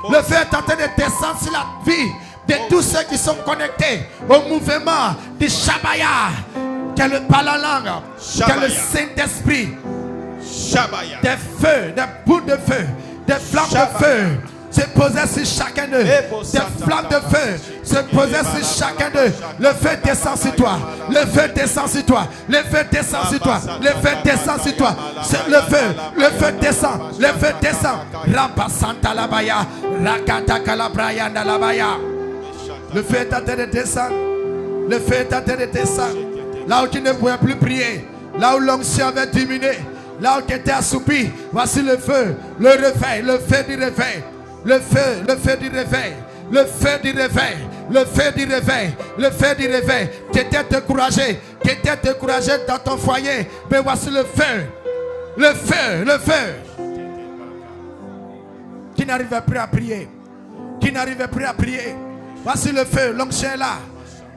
Le feu est en train de descendre sur la vie de tous ceux qui sont connectés au mouvement du Shabaya, qui est le parle en langue, qui est le Saint-Esprit. Des feux, des boules de feu, des flammes de feu se posaient sur chacun d'eux. Des flammes de feu se posaient sur chacun d'eux. Le feu descend sur toi. Le feu descend sur toi. Le feu descend sur toi. Le feu descend sur toi. C'est le feu descend. Le feu descend. Rampa Santa Labaya. Rakata Calabraya Nalabaya. Le feu est en train de descendre. Le feu est en train de descendre. Là où tu ne pouvais plus prier. Là où l'onction avait diminué. Là où tu étais assoupi. Voici le feu. Le réveil. Le feu du réveil. Le feu du réveil. Le feu du réveil. Le feu du réveil. Le feu du réveil. Tu étais découragé. Tu étais découragé dans ton foyer. Mais voici le feu. Le feu. Le feu. Qui n'arrivait plus à prier. Qui n'arrivait plus à prier. Voici le feu. L'onction est là.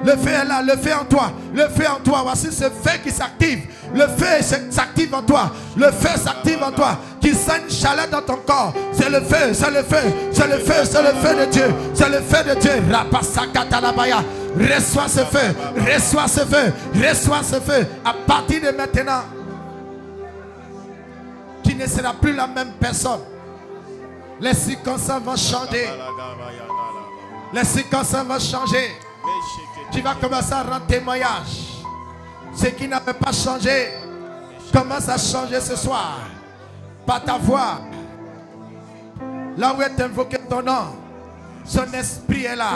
Le feu est là, le feu en toi, le feu en toi. Voici ce feu qui s'active. Le feu s'active en toi. Le feu s'active en toi. Qui sent une chaleur dans ton corps. C'est le feu, c'est le feu, c'est le feu, c'est le feu de Dieu. C'est le feu de Dieu. Rapasakatalabaya. Reçois ce feu, reçois ce feu, reçois ce feu. À partir de maintenant, tu ne seras plus la même personne. Les circonstances vont changer. Les circonstances vont changer. Tu vas commencer à rendre témoignage. Ce qui n'avait pas changé commence à changer ce soir. Par ta voix. Là où est invoqué ton nom, son esprit est là.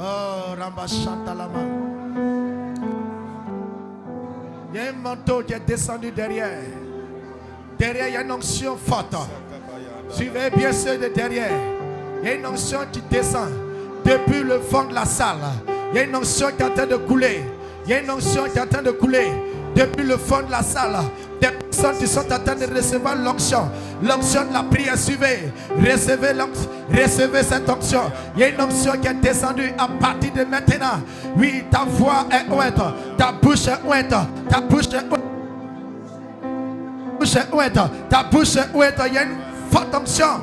Oh, Ramba Chantalama. Il y a un manteau qui est descendu derrière. Derrière, il y a une onction forte. Suivez bien ceux de derrière. Il y a une onction qui descend depuis le fond de la salle. Il y a une onction qui est en train de couler. Il y a une onction qui est en train de couler depuis le fond de la salle. Des personnes qui sont en train de recevoir l'onction. L'onction de la prière. Suivez. Recevez cette onction. Il y a une onction qui est descendue à partir de maintenant. Oui, ta voix est ouette. Ta bouche est ouette. Ta bouche est ouette. Ta bouche est ouette. Il y a une forte onction